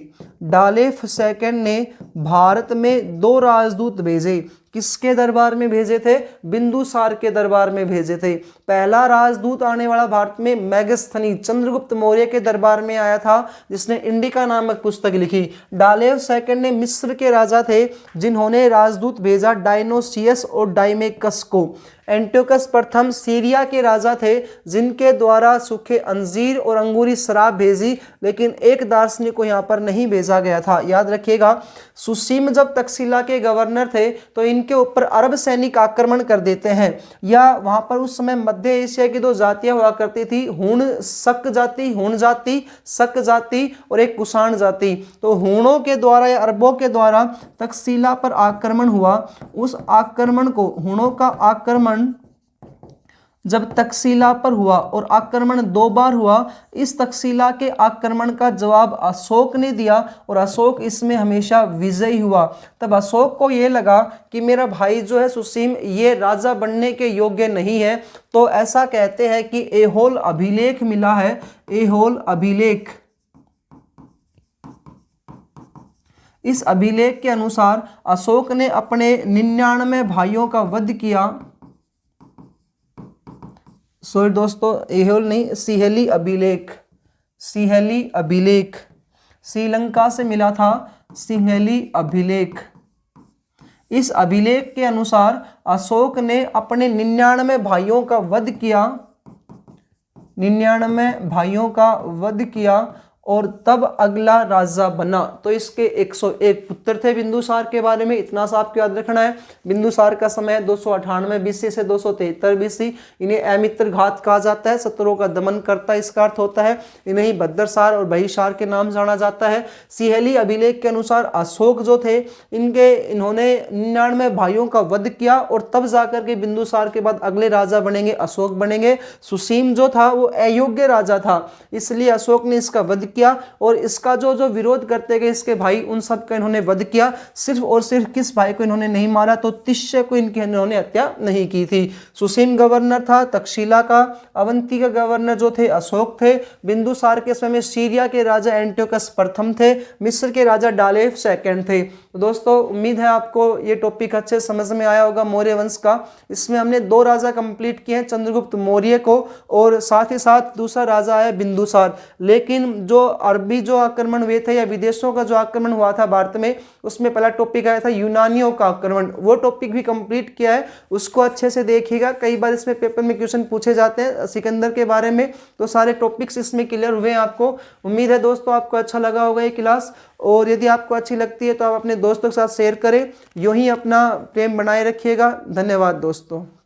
डालेफ सेकंड ने भारत में दो राजदूत भेजे, किसके दरबार में भेजे थे, बिंदुसार के दरबार में भेजे थे। पहला राजदूत आने वाला भारत में मेगस्थनी चंद्रगुप्त मौर्य के दरबार में आया था, जिसने इंडिका नामक पुस्तक लिखी। डालेफ सेकंड ने मिस्र के राजा थे, जिन्होंने राजदूत भेजा डायनोसियस और डायमेकस को। एंटियोकस प्रथम सीरिया के राजा थे, जिनके द्वारा सूखे अंजीर और अंगूरी शराब भेजी, लेकिन एक दार्शनिक को यहाँ पर नहीं भेजा गया था। याद रखिएगा, सुसीम जब तक्षशिला के गवर्नर थे तो इनके ऊपर अरब सैनिक आक्रमण कर देते हैं। या वहां पर उस समय मध्य एशिया की दो जातियां हुआ करती थी, हुण जाति, शक जाति और एक कुषाण जाति। तो हुणों के द्वारा या अरबों के द्वारा तक्षशिला पर आक्रमण हुआ। उस आक्रमण को, हुणों का आक्रमण जब तक्षशिला पर हुआ और आक्रमण 2 बार हुआ, इस तक्षशिला के आक्रमण का जवाब अशोक ने दिया और अशोक इसमें हमेशा विजयी हुआ। तब अशोक को ये लगा कि मेरा भाई जो है सुसीम, ये राजा बनने के योग्य नहीं है। तो ऐसा कहते हैं कि ऐहोल अभिलेख मिला है, ऐहोल अभिलेख। इस अभिलेख के अनुसार अशोक ने अपने 99 भाइयों का वध किया। सॉरी दोस्तों, ऐहोल नहीं, सिहेली अभिलेख, सिहेली अभिलेख श्रीलंका से मिला था, सिहेली अभिलेख। इस अभिलेख के अनुसार अशोक ने अपने 99 भाइयों का वध किया, 99 भाइयों का वध किया और तब अगला राजा बना। तो इसके 101 पुत्र थे बिंदुसार के बारे में, इतना सा आपको याद रखना है। बिंदुसार का समय 298 बीसी से 273 बीसी। इन्हें अमित्र घात कहा जाता है, शत्रुओं का दमन करता इसका अर्थ होता है। इन्हें भद्रसार और बहिसार के नाम जाना जाता है। सिहेली अभिलेख के अनुसार अशोक जो थे, इन्होंने 99 भाइयों का वध किया और तब जाकर के बिंदुसार के बाद अगले राजा बनेंगे, अशोक बनेंगे। सुसीम जो था वो अयोग्य राजा था, इसलिए अशोक ने इसका वध किया और इसका जो विरोध करते गए इसके भाई, उन सब का इन्होंने वध किया। सिर्फ और सिर्फ किस भाई को इन्होंने नहीं मारा, तो तिष्य को इन्होंने हत्या नहीं की थी। सुसीम गवर्नर था तक्षशिला का, अवंती का गवर्नर जो थे अशोक थे, बिंदुसार के समय में सीरिया के राजा एंटियोकस प्रथम थे, मिस्र के राजा डालेफ सेकंड थे। तो दोस्तों उम्मीद है आपको ये टॉपिक अच्छे समझ में आया होगा मौर्य वंश का। इसमें हमने 2 राजा कंप्लीट किए हैं, चंद्रगुप्त मौर्य को और साथ ही साथ दूसरा राजा है बिंदुसार। लेकिन जो अरबी जो आक्रमण हुए थे या विदेशों का जो आक्रमण हुआ था भारत में, उसमें पहला टॉपिक आया था यूनानियों का आक्रमण, वो टॉपिक भी कंप्लीट किया है, उसको अच्छे से देखिएगा। कई बार इसमें पेपर में क्वेश्चन पूछे जाते हैं सिकंदर के बारे में, तो सारे टॉपिक्स इसमें क्लियर हुए हैं आपको। उम्मीद है दोस्तों आपको अच्छा लगा होगा ये क्लास, और यदि आपको अच्छी लगती है तो आप अपने दोस्तों के साथ शेयर करें। यूं ही अपना प्रेम बनाए रखिएगा। धन्यवाद दोस्तों।